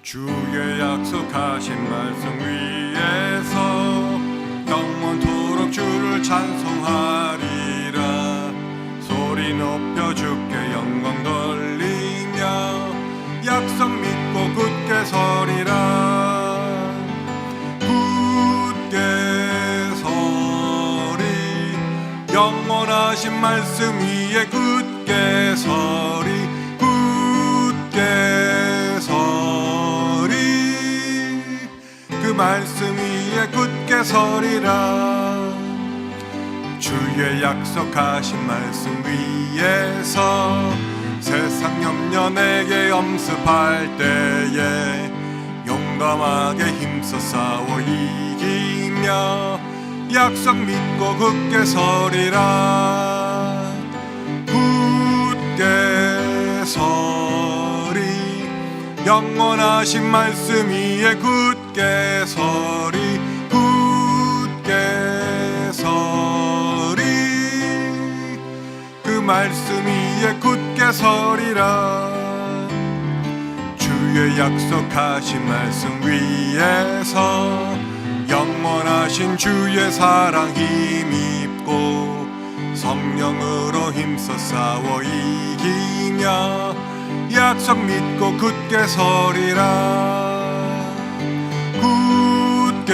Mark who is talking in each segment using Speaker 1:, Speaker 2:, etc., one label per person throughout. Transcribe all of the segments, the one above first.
Speaker 1: 주의 약속하신 말씀 위에서 영원토록 주를 찬송하리라. 소리 높여 주께 영광 돌리며 약속 믿고 굳게 서리라. 굳게 서리, 영원하신 말씀 위에 굳게 서리. 굳게 서리, 그 말씀 위에 굳게 서리라. 주의 약속하신 말씀 위에서 세상 염려 내게 엄습할 때에 용감하게 힘써 싸워 이기며 약속 믿고 굳게 서리라. 굳게 서리, 영원하신 말씀 위에 굳게 서리. 굳게 서리, 그 말씀 위에 굳게 서리라. 주의 약속하신 말씀 위에서 영원하신 주의 사랑 힘입고 성령으로 힘써 싸워 이기며 약속 믿고 굳게 서리라. 굳게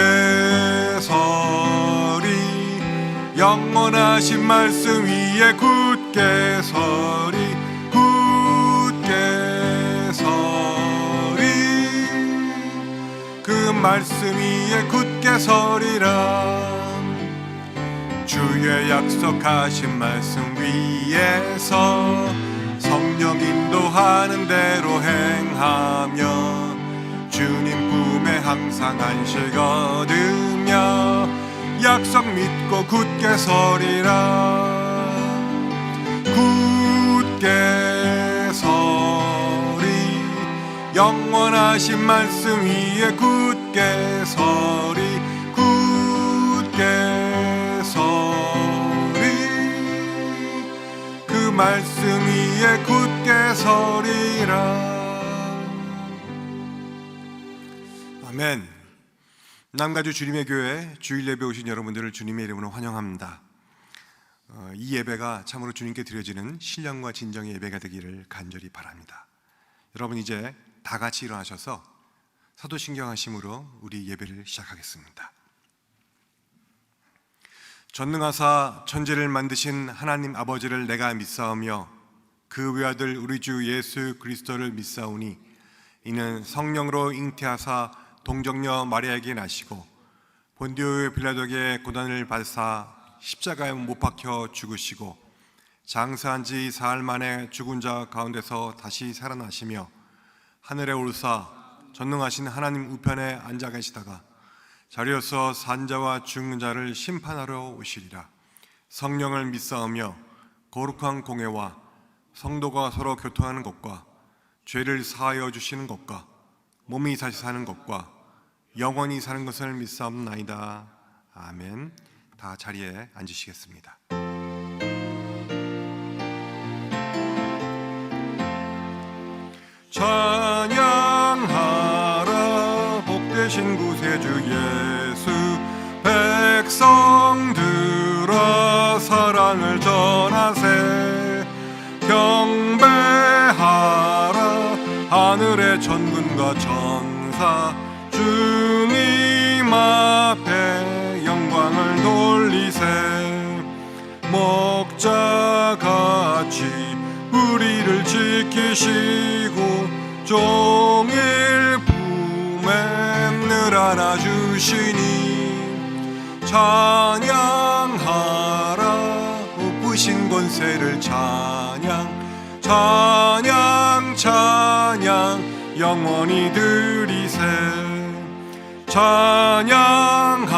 Speaker 1: 서리, 영원하신 말씀 위에 굳게 서리. 굳게 서리, 그 말씀 위에 굳게 서리라. 주의 약속하신 말씀 위에서 성령 인도하는 대로 행하며 주님 품에 항상 안식 얻으며 약속 믿고 굳게 서리라. 굳게 서리, 영원하신 말씀 위에 굳게 서리. 굳게 서리, 그 말씀 위에 굳게 서리라. 아멘. 남가주 주님의 교회 주일 예배 오신 여러분들을 주님의 이름으로 환영합니다. 이 예배가 참으로 주님께 드려지는 신령과 진정의 예배가 되기를 간절히 바랍니다. 여러분 이제 다 같이 일어나셔서 사도신경하심으로 우리 예배를 시작하겠습니다. 전능하사 천지를 만드신 하나님 아버지를 내가 믿사오며 그 외아들 우리 주 예수 그리스도를 믿사오니 이는 성령으로 잉태하사 동정녀 마리아에게 나시고 본디오 빌라도에게 고난을 받으사 십자가에 못 박혀 죽으시고 장사한 지 사흘 만에 죽은 자 가운데서 다시 살아나시며 하늘에 오르사 전능하신 하나님 우편에 앉아 계시다가 자리에서 산자와 죽는 자를 심판하러 오시리라. 성령을 믿사오며 거룩한 공회와 성도가 서로 교통하는 것과 죄를 사하여 주시는 것과 몸이 다시 사는 것과 영원히 사는 것을 믿사옵나이다. 아멘. 다 자리에 앉으시겠습니다. 찬양하라 복되신 구세주 예수, 백성들아 사랑을 전하세. 경배하라 하늘의 천군과 천사, 주님 앞에 영광을 돌리세. 목자같이 우리를 지키시고 종일 품에 늘 안아주시니 찬양하라 높으신 권세를 찬양. 찬양 찬양 영원히 드리세. 찬양하라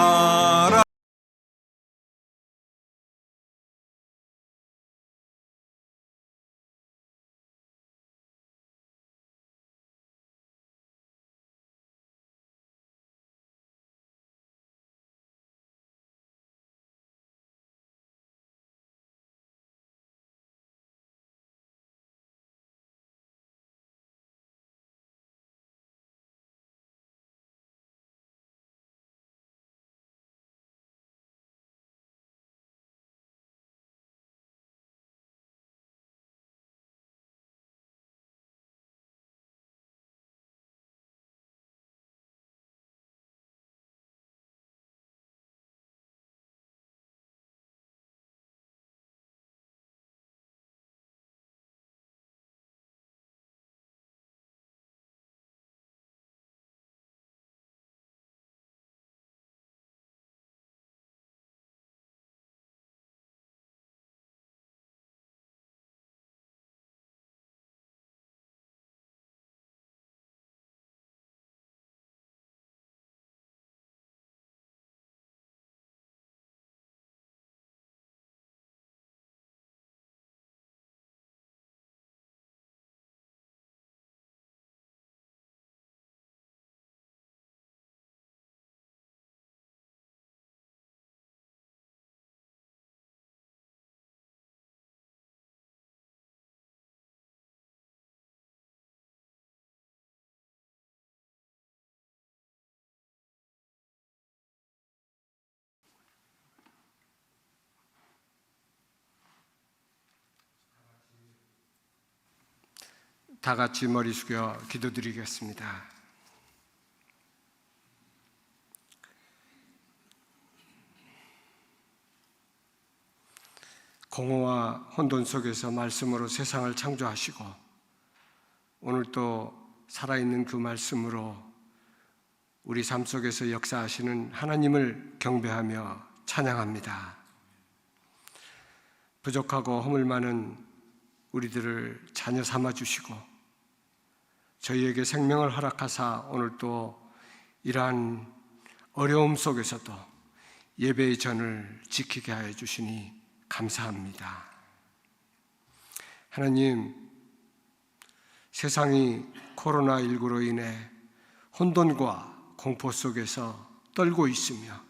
Speaker 2: 다 같이 머리 숙여 기도드리겠습니다. 공허와 혼돈 속에서 말씀으로 세상을 창조하시고 오늘 또 살아있는 그 말씀으로 우리 삶 속에서 역사하시는 하나님을 경배하며 찬양합니다. 부족하고 허물 많은 우리들을 자녀 삼아주시고 저희에게 생명을 허락하사 오늘 또 이러한 어려움 속에서도 예배의 전을 지키게 하여 주시니 감사합니다. 하나님, 세상이 코로나19로 인해 혼돈과 공포 속에서 떨고 있으며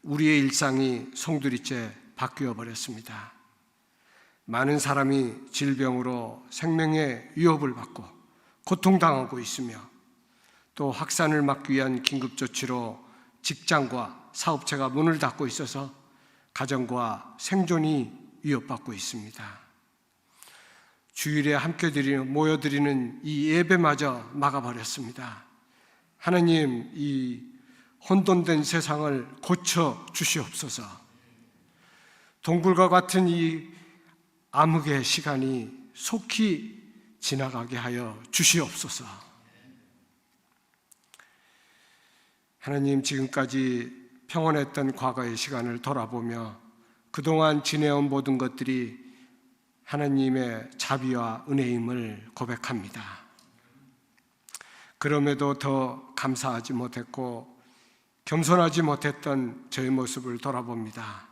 Speaker 2: 우리의 일상이 송두리째 바뀌어 버렸습니다. 많은 사람이 질병으로 생명의 위협을 받고 고통당하고 있으며 또 확산을 막기 위한 긴급조치로 직장과 사업체가 문을 닫고 있어서 가정과 생존이 위협받고 있습니다. 주일에 함께 모여드리는 이 예배마저 막아버렸습니다. 하나님, 이 혼돈된 세상을 고쳐 주시옵소서. 동굴과 같은 이 암흑의 시간이 속히 지나가게 하여 주시옵소서. 하나님, 지금까지 평온했던 과거의 시간을 돌아보며 그동안 지내온 모든 것들이 하나님의 자비와 은혜임을 고백합니다. 그럼에도 더 감사하지 못했고 겸손하지 못했던 저의 모습을 돌아봅니다.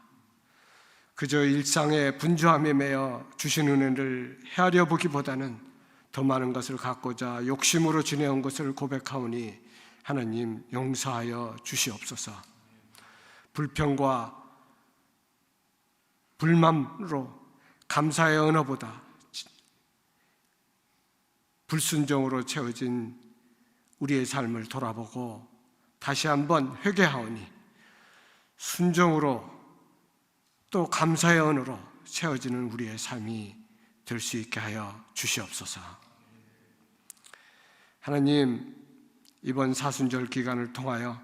Speaker 2: 그저 일상의 분주함에 매여 주신 은혜를 헤아려 보기보다는 더 많은 것을 갖고자 욕심으로 지내온 것을 고백하오니 하나님 용서하여 주시옵소서. 불평과 불만으로 감사의 언어보다 불순종으로 채워진 우리의 삶을 돌아보고 다시 한번 회개하오니 순종으로 또 감사의 언어로 채워지는 우리의 삶이 될 수 있게 하여 주시옵소서. 하나님, 이번 사순절 기간을 통하여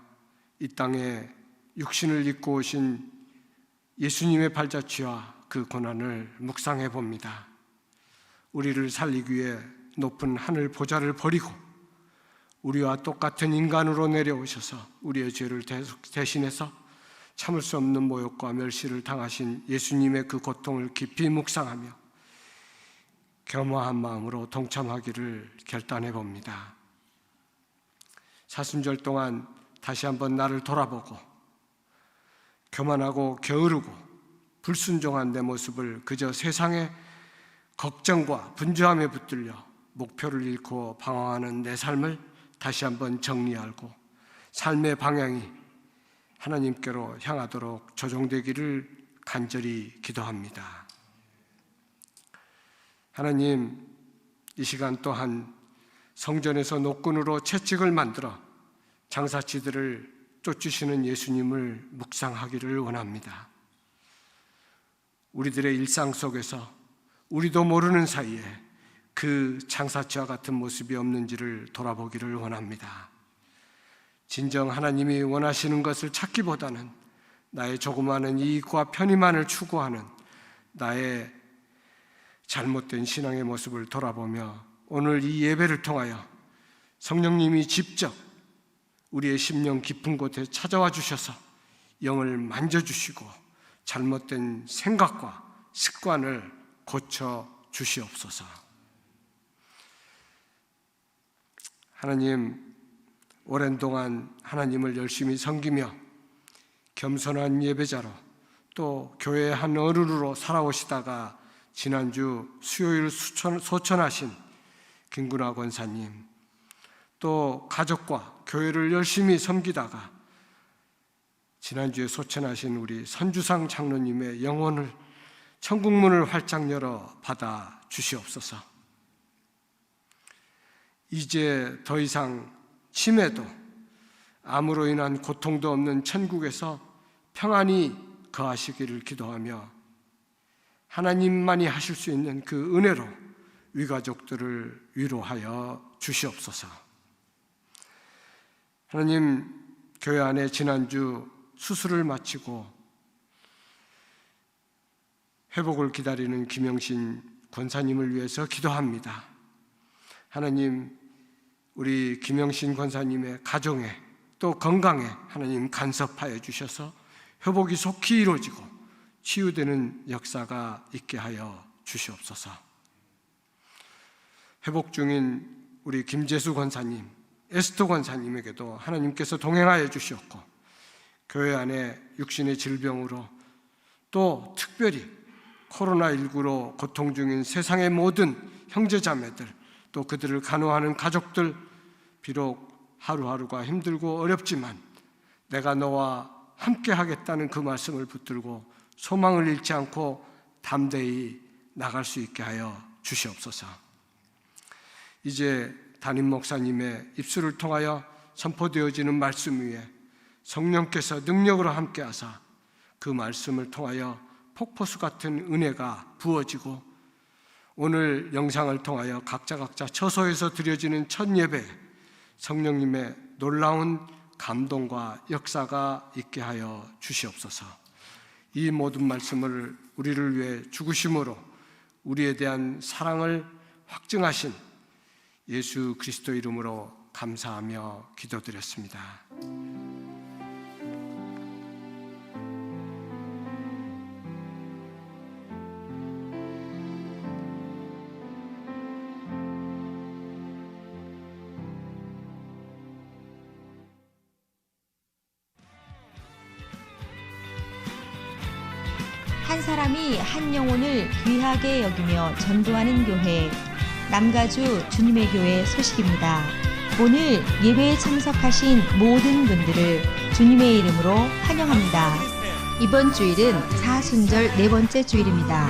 Speaker 2: 이 땅에 육신을 입고 오신 예수님의 발자취와 그 고난을 묵상해 봅니다. 우리를 살리기 위해 높은 하늘 보좌를 버리고 우리와 똑같은 인간으로 내려오셔서 우리의 죄를 대신해서 참을 수 없는 모욕과 멸시를 당하신 예수님의 그 고통을 깊이 묵상하며 겸허한 마음으로 동참하기를 결단해 봅니다. 사순절 동안 다시 한번 나를 돌아보고 교만하고 게으르고 불순종한 내 모습을 그저 세상의 걱정과 분주함에 붙들려 목표를 잃고 방황하는 내 삶을 다시 한번 정리하고 삶의 방향이 하나님께로 향하도록 조정되기를 간절히 기도합니다. 하나님, 이 시간 또한 성전에서 노끈으로 채찍을 만들어 장사치들을 쫓으시는 예수님을 묵상하기를 원합니다. 우리들의 일상 속에서 우리도 모르는 사이에 그 장사치와 같은 모습이 없는지를 돌아보기를 원합니다. 진정 하나님이 원하시는 것을 찾기보다는 나의 조그마한 이익과 편의만을 추구하는 나의 잘못된 신앙의 모습을 돌아보며 오늘 이 예배를 통하여 성령님이 직접 우리의 심령 깊은 곳에 찾아와 주셔서 영을 만져주시고 잘못된 생각과 습관을 고쳐 주시옵소서. 하나님, 오랜 동안 하나님을 열심히 섬기며 겸손한 예배자로 또 교회의 한 어른으로 살아오시다가 지난주 수요일 소천하신 김구나 권사님, 또 가족과 교회를 열심히 섬기다가 지난주에 소천하신 우리 선주상 장로님의 영혼을 천국문을 활짝 열어 받아 주시옵소서. 이제 더 이상 치매도 암으로 인한 고통도 없는 천국에서 평안히 거하시기를 기도하며 하나님만이 하실 수 있는 그 은혜로 위가족들을 위로하여 주시옵소서. 하나님, 교회 안에 지난주 수술을 마치고 회복을 기다리는 김영신 권사님을 위해서 기도합니다. 하나님, 우리 김영신 권사님의 가정에 또 건강에 하나님 간섭하여 주셔서 회복이 속히 이루어지고 치유되는 역사가 있게 하여 주시옵소서. 회복 중인 우리 김재수 권사님, 에스터 권사님에게도 하나님께서 동행하여 주셨고, 교회 안에 육신의 질병으로 또 특별히 코로나19로 고통 중인 세상의 모든 형제자매들, 또 그들을 간호하는 가족들, 비록 하루하루가 힘들고 어렵지만 내가 너와 함께 하겠다는 그 말씀을 붙들고 소망을 잃지 않고 담대히 나갈 수 있게 하여 주시옵소서. 이제 담임 목사님의 입술을 통하여 선포되어지는 말씀 위에 성령께서 능력으로 함께하사 그 말씀을 통하여 폭포수 같은 은혜가 부어지고, 오늘 영상을 통하여 각자 처소에서 드려지는 첫 예배 성령님의 놀라운 감동과 역사가 있게 하여 주시옵소서. 이 모든 말씀을 우리를 위해 죽으심으로 우리에 대한 사랑을 확증하신 예수 그리스도 이름으로 감사하며 기도드렸습니다.
Speaker 3: 한 사람이 한 영혼을 귀하게 여기며 전도하는 교회, 남가주 주님의 교회 소식입니다. 오늘 예배에 참석하신 모든 분들을 주님의 이름으로 환영합니다. 이번 주일은 사순절 네 번째 주일입니다.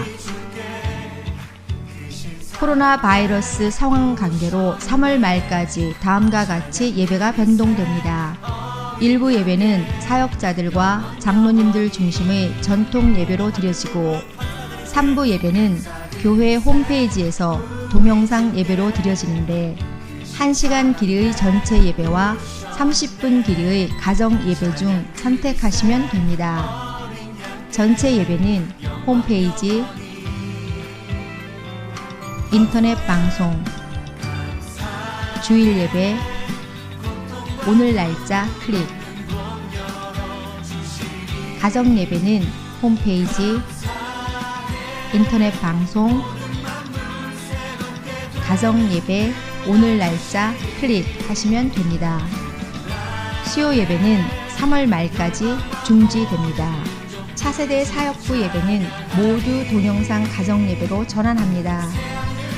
Speaker 3: 코로나 바이러스 상황 관계로 3월 말까지 다음과 같이 예배가 변동됩니다. 일부 예배는 사역자들과 장로님들 중심의 전통 예배로 드려지고, 3부 예배는 교회 홈페이지에서 동영상 예배로 드려지는데, 1시간 길이의 전체 예배와 30분 길이의 가정 예배 중 선택하시면 됩니다. 전체 예배는 홈페이지, 인터넷 방송, 주일 예배, 오늘 날짜 클릭. 가정 예배는 홈페이지, 인터넷 방송, 가정 예배, 오늘 날짜 클릭하시면 됩니다. 수요 예배는 3월 말까지 중지됩니다. 차세대 사역부 예배는 모두 동영상 가정 예배로 전환합니다.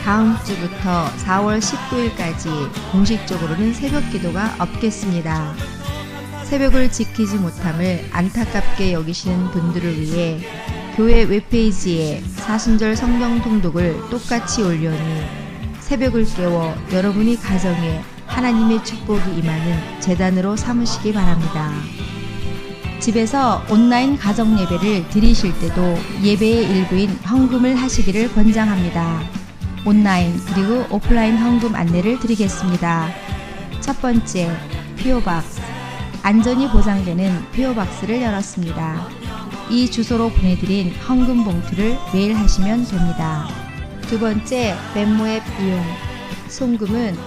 Speaker 3: 다음 주부터 4월 19일까지 공식적으로는 새벽 기도가 없겠습니다. 새벽을 지키지 못함을 안타깝게 여기시는 분들을 위해 교회 웹페이지에 사순절 성경 통독을 똑같이 올려니 새벽을 깨워 여러분이 가정에 하나님의 축복이 임하는 제단으로 삼으시기 바랍니다. 집에서 온라인 가정 예배를 드리실 때도 예배의 일부인 헌금을 하시기를 권장합니다. 온라인 그리고 오프라인 헌금 안내를 드리겠습니다. 첫 번째, PO박스. 안전이 보장되는 PO박스를 열었습니다. 이 주소로 보내드린 헌금 봉투를 메일하시면 됩니다. 두 번째, 벤모 앱 이용. 송금은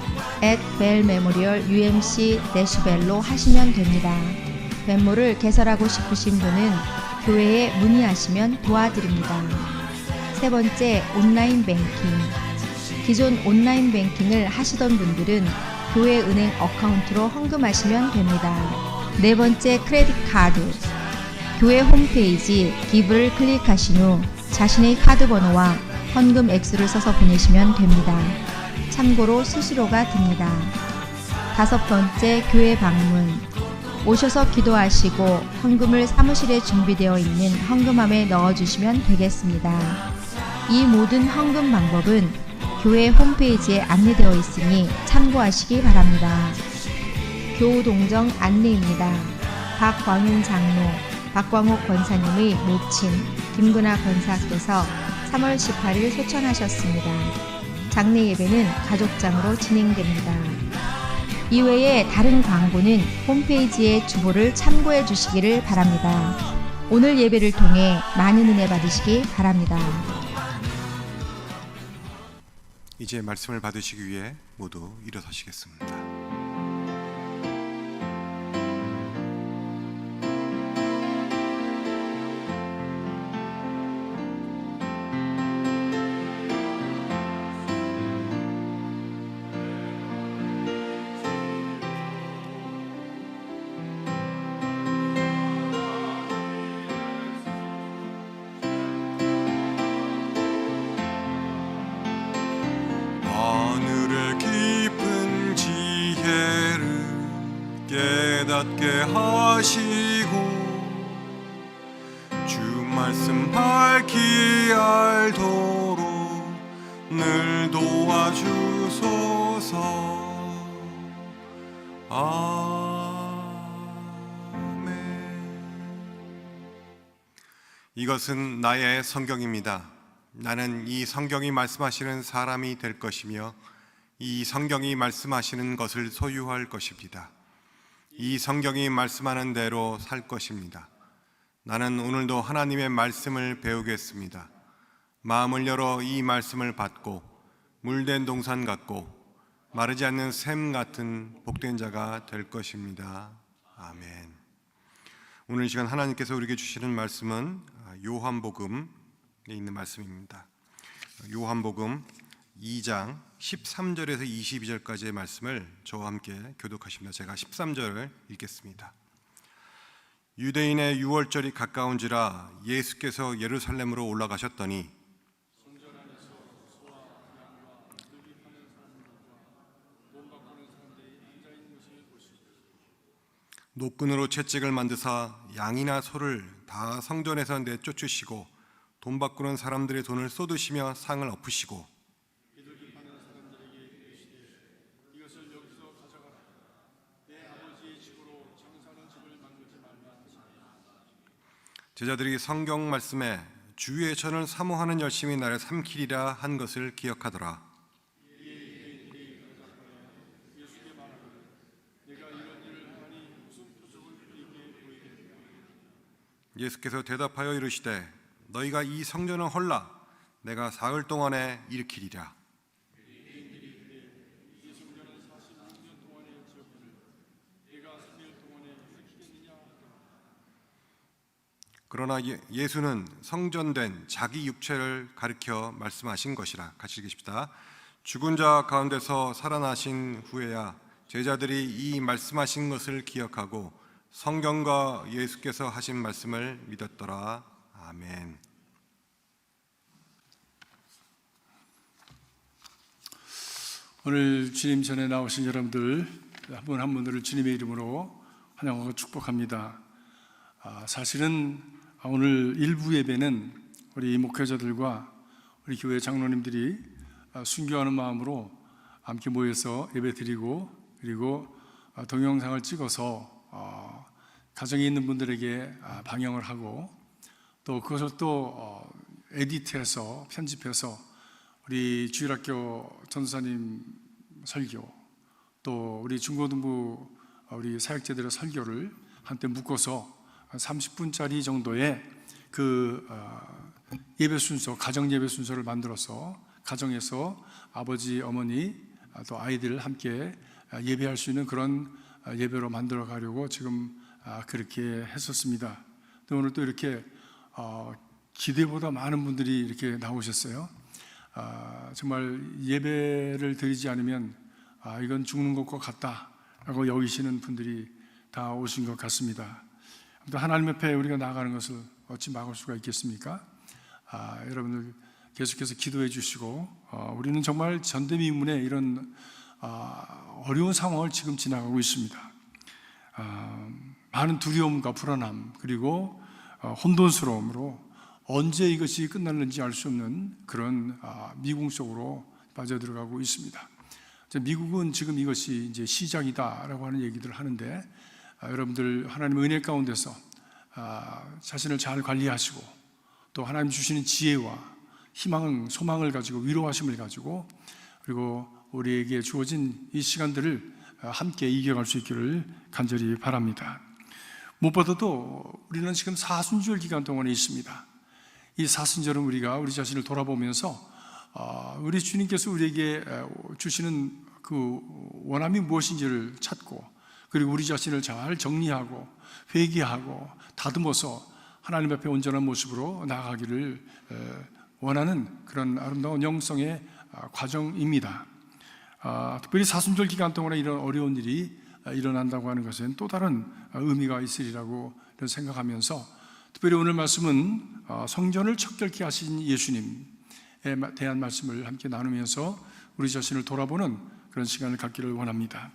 Speaker 3: @벨메모리얼UMC-벨로 하시면 됩니다. 벤모를 개설하고 싶으신 분은 교회에 문의하시면 도와드립니다. 세 번째, 온라인 뱅킹. 기존 온라인 뱅킹을 하시던 분들은 교회 은행 어카운트로 헌금하시면 됩니다. 네 번째, 크레딧 카드. 교회 홈페이지 기브를 클릭하신 후 자신의 카드 번호와 헌금 액수를 써서 보내시면 됩니다. 참고로 수수료가 듭니다. 다섯 번째, 교회 방문. 오셔서 기도하시고 헌금을 사무실에 준비되어 있는 헌금함에 넣어주시면 되겠습니다. 이 모든 헌금 방법은 교회 홈페이지에 안내되어 있으니 참고하시기 바랍니다. 교우동정 안내입니다. 박광윤 장로, 박광옥 권사님의 모친 김근아 권사께서 3월 18일 소천하셨습니다. 장례 예배는 가족장으로 진행됩니다. 이외에 다른 광고는 홈페이지의 주보를 참고해 주시기를 바랍니다. 오늘 예배를 통해 많은 은혜 받으시기 바랍니다.
Speaker 1: 이제 말씀을 받으시기 위해 모두 일어서시겠습니다. 하늘의 깊은 지혜를 깨닫게 하시고 주 말씀 밝히 알도록 늘 도와주소서. 아멘. 이것은 나의 성경입니다. 나는 이 성경이 말씀하시는 사람이 될 것이며 이 성경이 말씀하시는 것을 소유할 것입니다. 이 성경이 말씀하는 대로 살 것입니다. 나는 오늘도 하나님의 말씀을 배우겠습니다. 마음을 열어 이 말씀을 받고 물된 동산 같고 마르지 않는 샘 같은 복된 자가 될 것입니다. 아멘. 오늘 이 시간 하나님께서 우리에게 주시는 말씀은 요한복음에 있는 말씀입니다. 요한복음 2장 13절에서 22절까지의 말씀을 저와 함께 교독하십니다. 제가 13절을 읽겠습니다. 유대인의 유월절이 가까운지라 예수께서 예루살렘으로 올라가셨더니 노끈으로 채찍을 만드사 양이나 소를 다 성전에서 내쫓으시고 돈 바꾸는 사람들의 돈을 쏟으시며 상을 엎으시고 제자들이 성경 말씀에 주의 전을 사모하는 열심이 나를 삼키리라 한 것을 기억하더라. 예수께서 대답하여 이르시되 너희가 이 성전을 헐라 내가 사흘 동안에 일으키리라. 그러나 예수는 성전된 자기 육체를 가리켜 말씀하신 것이라. 같이 읽으십시다. 죽은 자 가운데서 살아나신 후에야 제자들이 이 말씀하신 것을 기억하고 성경과 예수께서 하신 말씀을 믿었더라. 아멘.
Speaker 4: 오늘 주님 전에 나오신 여러분들 한 분 한 분들을 주님의 이름으로 환영하고 축복합니다. 사실은 오늘 일부 예배는 우리 목회자들과 우리 교회 장로님들이 순교하는 마음으로 함께 모여서 예배 드리고 그리고 동영상을 찍어서 가정에 있는 분들에게 방영을 하고 또 그것을 또 에디트해서 편집해서 우리 주일학교 전도사님 설교 또 우리 중고등부 우리 사역자들의 설교를 한때 묶어서 30분짜리 정도의 그 예배 순서, 가정 예배 순서를 만들어서 가정에서 아버지, 어머니 또 아이들 함께 예배할 수 있는 그런 예배로 만들어 가려고 지금 그렇게 했었습니다. 또 오늘 또 이렇게 기대보다 많은 분들이 이렇게 나오셨어요. 정말 예배를 드리지 않으면 이건 죽는 것과 같다라고 여기시는 분들이 다 오신 것 같습니다. 또 하나님 옆에 우리가 나아가는 것을 어찌 막을 수가 있겠습니까? 여러분들 계속해서 기도해 주시고 우리는 정말 전대미문의 이런 어려운 상황을 지금 지나가고 있습니다. 많은 두려움과 불안함 그리고 혼돈스러움으로 언제 이것이 끝날는지 알 수 없는 그런 미궁 속으로 빠져들어가고 있습니다. 미국은 지금 이것이 이제 시작이다라고 하는 얘기들을 하는데 여러분들 하나님의 은혜 가운데서 자신을 잘 관리하시고 또 하나님 주시는 지혜와 희망, 소망을 가지고 위로하심을 가지고 그리고 우리에게 주어진 이 시간들을 함께 이겨갈 수 있기를 간절히 바랍니다. 무엇보다도 우리는 지금 사순절 기간 동안에 있습니다. 이 사순절은 우리가 우리 자신을 돌아보면서 우리 주님께서 우리에게 주시는 그 원함이 무엇인지를 찾고, 그리고 우리 자신을 잘 정리하고 회개하고 다듬어서 하나님 앞에 온전한 모습으로 나아가기를 원하는 그런 아름다운 영성의 과정입니다. 특별히 사순절 기간 동안에 이런 어려운 일이 일어난다고 하는 것은 또 다른 의미가 있으리라고 생각하면서, 특별히 오늘 말씀은 성전을 척결케 하신 예수님에 대한 말씀을 함께 나누면서 우리 자신을 돌아보는 그런 시간을 갖기를 원합니다.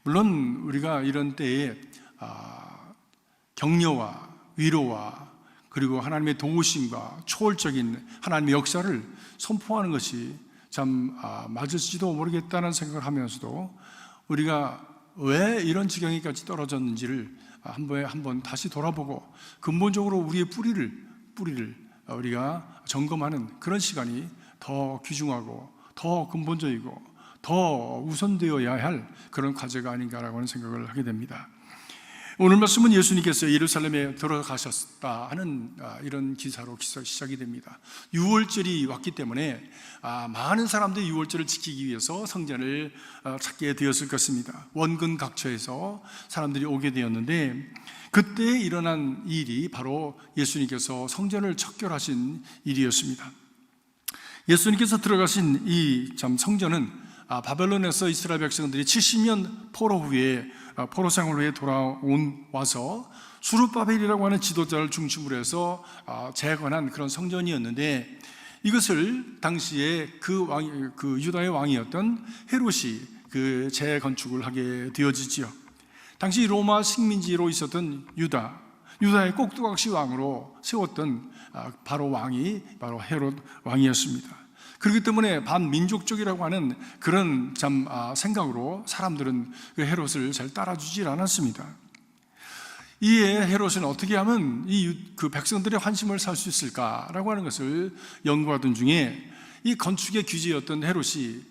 Speaker 4: 물론 우리가 이런 때에 격려와 위로와 그리고 하나님의 도우심과 초월적인 하나님의 역사를 선포하는 것이 참 맞을지도 모르겠다는 생각을 하면서도, 우리가 왜 이런 지경에까지 떨어졌는지를 한번 다시 돌아보고 근본적으로 우리의 뿌리를 우리가 점검하는 그런 시간이 더 귀중하고 더 근본적이고 더 우선되어야 할 그런 과제가 아닌가라고 하는 생각을 하게 됩니다. 오늘 말씀은 예수님께서 예루살렘에 들어가셨다 하는 이런 기사로 시작이 됩니다. 유월절이 왔기 때문에 많은 사람들이 유월절을 지키기 위해서 성전을 찾게 되었을 것입니다. 원근 각처에서 사람들이 오게 되었는데, 그때 일어난 일이 바로 예수님께서 성전을 척결하신 일이었습니다. 예수님께서 들어가신 이 성전은 바벨론에서 이스라엘 백성들이 70년 포로 후에 포로 생활 후에 와서 수르바벨이라고 하는 지도자를 중심으로 해서 재건한 그런 성전이었는데, 이것을 당시에 그 유다의 왕이었던 헤롯이 그 재건축을 하게 되어지지요. 당시 로마 식민지로 있었던 유다의 꼭두각시 왕으로 세웠던 바로 왕이 바로 헤롯 왕이었습니다. 그렇기 때문에 반민족적이라고 하는 그런 생각으로 사람들은 그 헤롯을 잘 따라주질 않았습니다. 이에 헤롯은 어떻게 하면 그 백성들의 환심을 살 수 있을까라고 하는 것을 연구하던 중에 이 건축의 귀재였던 헤롯이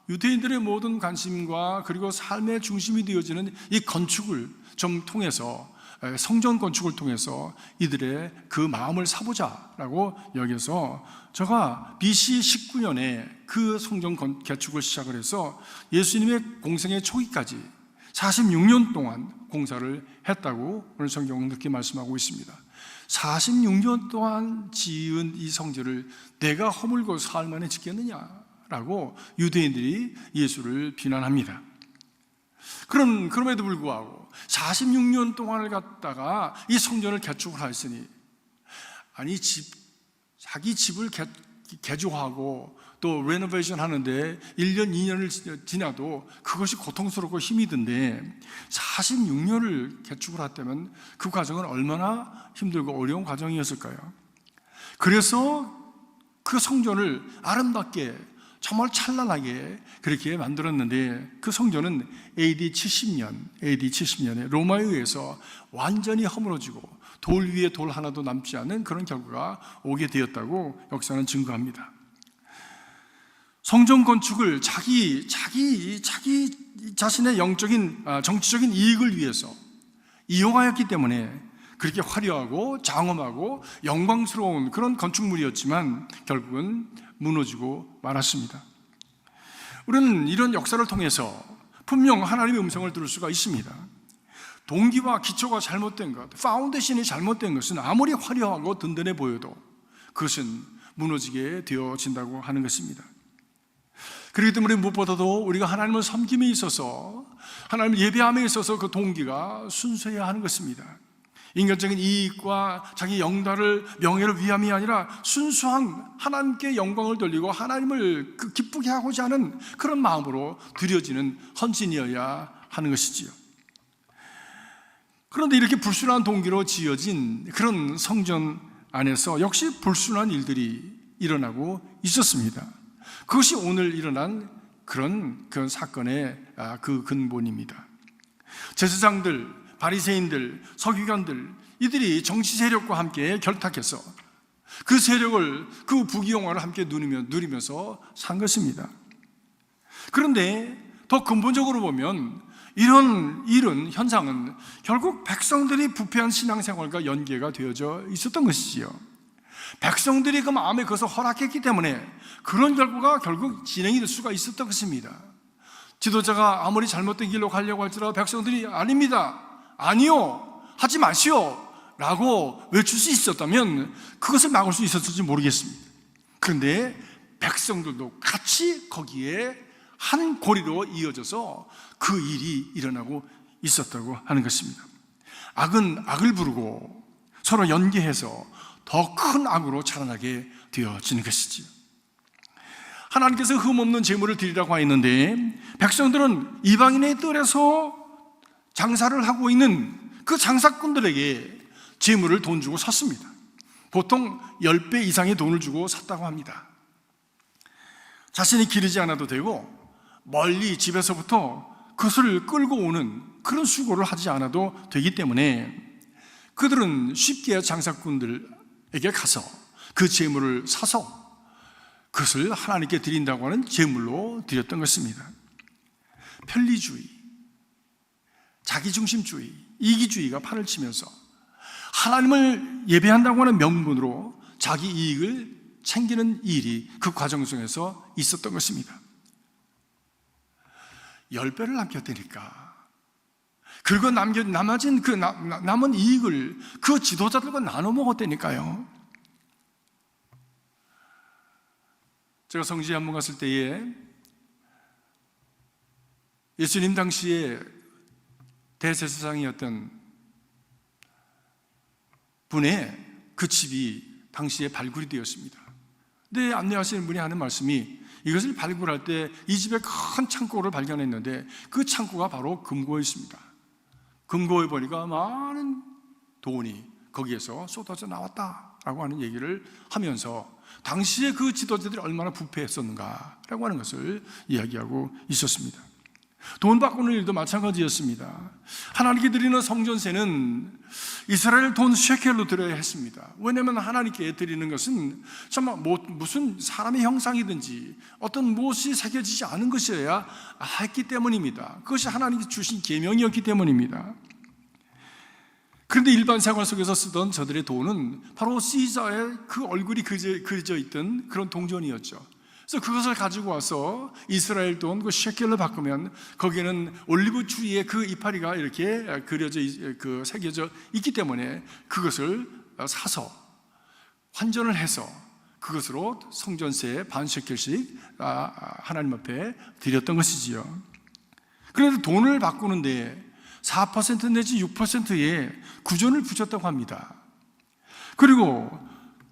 Speaker 4: 유대인들의 모든 관심과 그리고 삶의 중심이 되어지는 이 건축을 좀 통해서, 성전 건축을 통해서 이들의 그 마음을 사보자라고 여겨서 저가 BC 19년에 그 성전 개축을 시작을 해서 예수님의 공생의 초기까지 46년 동안 공사를 했다고 오늘 성경은 그렇게 말씀하고 있습니다. 46년 동안 지은 이 성전을 내가 허물고 사흘 만에 짓겠느냐라고 유대인들이 예수를 비난합니다. 그럼에도 불구하고 46년 동안을 갖다가 이 성전을 개축을 하였으니, 자기 집을 개조하고 또 레노베이션 하는데 1년, 2년을 지나도 그것이 고통스럽고 힘이 든데 46년을 개축을 했다면 그 과정은 얼마나 힘들고 어려운 과정이었을까요? 그래서 그 성전을 아름답게 정말 찬란하게 그렇게 만들었는데, 그 성전은 AD 70년에 로마에 의해서 완전히 허물어지고 돌 위에 돌 하나도 남지 않는 그런 결과가 오게 되었다고 역사는 증거합니다. 성전 건축을 자기 자신의 영적인 정치적인 이익을 위해서 이용하였기 때문에 그렇게 화려하고 장엄하고 영광스러운 그런 건축물이었지만 결국은 무너지고 말았습니다. 우리는 이런 역사를 통해서 분명 하나님의 음성을 들을 수가 있습니다. 동기와 기초가 잘못된 것, 파운데이션이 잘못된 것은 아무리 화려하고 든든해 보여도 그것은 무너지게 되어진다고 하는 것입니다. 그렇기 때문에 무엇보다도 우리가 하나님을 섬김에 있어서, 하나님을 예배함에 있어서 그 동기가 순수해야 하는 것입니다. 인간적인 이익과 자기 영달을, 명예를 위함이 아니라 순수한 하나님께 영광을 돌리고 하나님을 기쁘게 하고자 하는 그런 마음으로 드려지는 헌신이어야 하는 것이지요. 그런데 이렇게 불순한 동기로 지어진 그런 성전 안에서 역시 불순한 일들이 일어나고 있었습니다. 그것이 오늘 일어난 그런 사건의 그 근본입니다. 제사장들, 바리새인들, 서기관들, 이들이 정치 세력과 함께 결탁해서 그 세력을, 그 부귀영화를 함께 누리면서 산 것입니다. 그런데 더 근본적으로 보면 이런 일은, 현상은 결국 백성들이 부패한 신앙생활과 연계가 되어져 있었던 것이지요. 백성들이 그 마음에 그것을 허락했기 때문에 그런 결과가 결국 진행이 될 수가 있었던 것입니다. 지도자가 아무리 잘못된 길로 가려고 할지라도 백성들이 아닙니다, 아니요, 하지 마시오 라고 외칠 수 있었다면 그것을 막을 수 있었을지 모르겠습니다. 그런데 백성들도 같이 거기에 한 고리로 이어져서 그 일이 일어나고 있었다고 하는 것입니다. 악은 악을 부르고 서로 연계해서 더 큰 악으로 자라나게 되어지는 것이지요. 하나님께서 흠없는 제물을 드리라고 하였는데 백성들은 이방인의 뜰에서 장사를 하고 있는 그 장사꾼들에게 제물을 돈 주고 샀습니다. 보통 10배 이상의 돈을 주고 샀다고 합니다. 자신이 기르지 않아도 되고 멀리 집에서부터 그것을 끌고 오는 그런 수고를 하지 않아도 되기 때문에 그들은 쉽게 장사꾼들에게 가서 그 제물을 사서 그것을 하나님께 드린다고 하는 제물로 드렸던 것입니다. 편리주의, 자기중심주의, 이기주의가 판을 치면서 하나님을 예배한다고 하는 명분으로 자기 이익을 챙기는 일이 그 과정 속에서 있었던 것입니다. 10배를 남겼다니까. 그리고 남아진 그 남은 이익을 그 지도자들과 나눠 먹었다니까요. 제가 성지에 한번 갔을 때에 예수님 당시에 대제사장이었던 분의 그 집이 당시에 발굴이 되었습니다. 근데 안내하시는 분이 하는 말씀이 이것을 발굴할 때 이 집에 큰 창고를 발견했는데 그 창고가 바로 금고였습니다. 금고에 보니까 많은 돈이 거기에서 쏟아져 나왔다라고 하는 얘기를 하면서 당시에 그 지도자들이 얼마나 부패했었는가라고 하는 것을 이야기하고 있었습니다. 돈 바꾸는 일도 마찬가지였습니다. 하나님께 드리는 성전세는 이스라엘 돈 셰켈로 드려야 했습니다. 왜냐하면 하나님께 드리는 것은 정말 무슨 사람의 형상이든지 어떤 무엇이 새겨지지 않은 것이어야 했기 때문입니다. 그것이 하나님이 주신 계명이었기 때문입니다. 그런데 일반 생활 속에서 쓰던 저들의 돈은 바로 시자의 그 얼굴이 그려져 있던 그런 동전이었죠. 그래서 그것을 가지고 와서 이스라엘 돈 그 셰켈로 바꾸면 거기에는 올리브 추리의 그 이파리가 이렇게 새겨져 있기 때문에 그것을 사서 환전을 해서 그것으로 성전세 반 셰켈씩 하나님 앞에 드렸던 것이지요. 그런데 돈을 바꾸는데 4% 내지 6%의 구전을 붙였다고 합니다. 그리고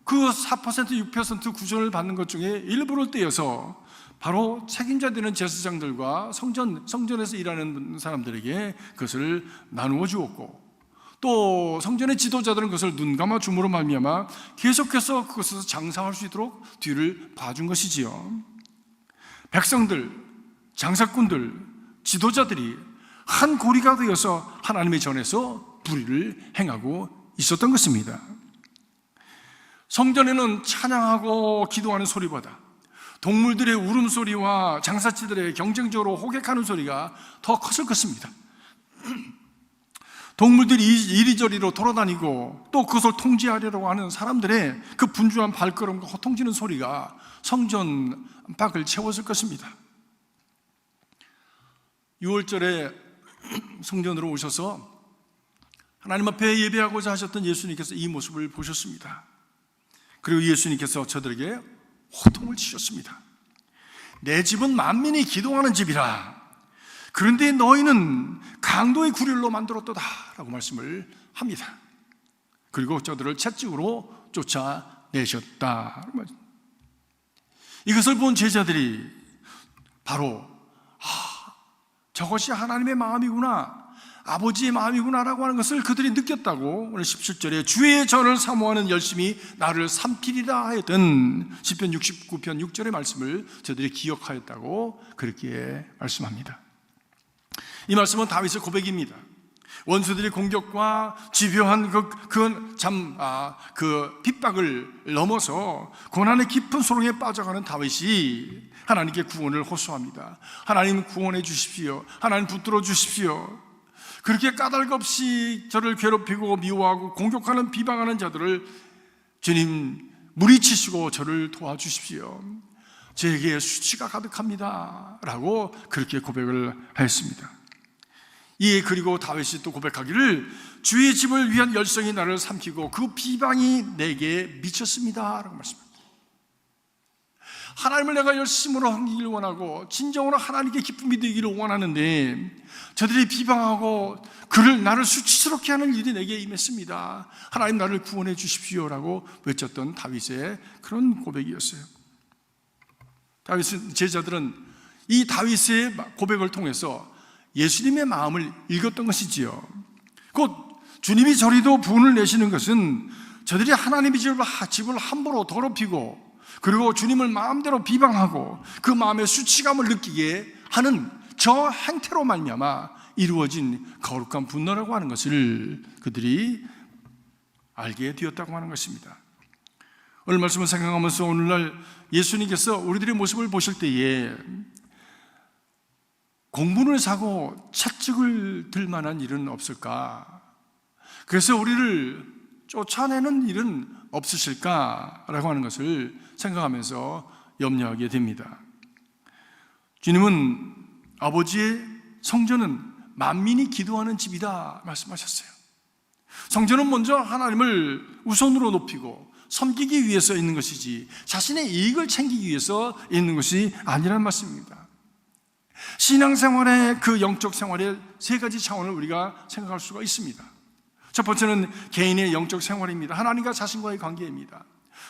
Speaker 4: 그 4%, 6% 구전을 받는 것 중에 일부를 떼어서 바로 책임자 되는 제사장들과 성전에서 일하는 사람들에게 그것을 나누어 주었고, 또 성전의 지도자들은 그것을 눈감아 줌으로 말미암아 계속해서 그것에서 장사할 수 있도록 뒤를 봐준 것이지요. 백성들, 장사꾼들, 지도자들이 한 고리가 되어서 하나님의 전에서 불의를 행하고 있었던 것입니다. 성전에는 찬양하고 기도하는 소리보다 동물들의 울음소리와 장사치들의 경쟁적으로 호객하는 소리가 더 컸을 것입니다. 동물들이 이리저리로 돌아다니고 또 그것을 통제하려고 하는 사람들의 그 분주한 발걸음과 호통지는 소리가 성전 밖을 채웠을 것입니다. 6월절에 성전으로 오셔서 하나님 앞에 예배하고자 하셨던 예수님께서 이 모습을 보셨습니다. 그리고 예수님께서 저들에게 호통을 치셨습니다. 내 집은 만민이 기도하는 집이라. 그런데 너희는 강도의 구릴로 만들었도다 라고 말씀을 합니다. 그리고 저들을 채찍으로 쫓아내셨다. 이것을 본 제자들이 바로 저것이 하나님의 마음이구나, 아버지의 마음이구나라고 하는 것을 그들이 느꼈다고 오늘 17절에 주의 전을 사모하는 열심히 나를 삼키리라 하였던 시편 69편 6절의 말씀을 저들이 기억하였다고 그렇게 말씀합니다. 이 말씀은 다윗의 고백입니다. 원수들의 공격과 집요한 그 핍박을 넘어서 고난의 깊은 소롱에 빠져가는 다윗이 하나님께 구원을 호소합니다. 하나님 구원해 주십시오. 하나님 붙들어 주십시오. 그렇게 까닭 없이 저를 괴롭히고 미워하고 공격하는 비방하는 자들을 주님 물리치시고 저를 도와주십시오. 저에게 수치가 가득합니다 라고 그렇게 고백을 하였습니다. 그리고 다윗이 또 고백하기를 주의 집을 위한 열성이 나를 삼키고 그 비방이 내게 미쳤습니다 라고 말씀합니다. 하나님을 내가 열심으로 섬기기를 원하고 진정으로 하나님께 기쁨이 되기를 원하는데 저들이 비방하고 나를 수치스럽게 하는 일이 내게 임했습니다. 하나님 나를 구원해 주십시오 라고 외쳤던 다윗의 그런 고백이었어요. 제자들은 이 다윗의 고백을 통해서 예수님의 마음을 읽었던 것이지요. 곧 주님이 저리도 분을 내시는 것은 저들이 하나님의 집을 함부로 더럽히고 그리고 주님을 마음대로 비방하고 그 마음의 수치감을 느끼게 하는 저 행태로 말미암아 이루어진 거룩한 분노라고 하는 것을 그들이 알게 되었다고 하는 것입니다. 오늘 말씀을 생각하면서 오늘날 예수님께서 우리들의 모습을 보실 때에 공분을 사고 채찍을 들 만한 일은 없을까? 그래서 우리를 쫓아내는 일은 없으실까라고 하는 것을 생각하면서 염려하게 됩니다. 주님은 아버지의 성전은 만민이 기도하는 집이다 말씀하셨어요. 성전은 먼저 하나님을 우선으로 높이고 섬기기 위해서 있는 것이지 자신의 이익을 챙기기 위해서 있는 것이 아니라는 말씀입니다. 신앙생활의 그 영적 생활의 세 가지 차원을 우리가 생각할 수가 있습니다. 첫 번째는 개인의 영적 생활입니다. 하나님과 자신과의 관계입니다.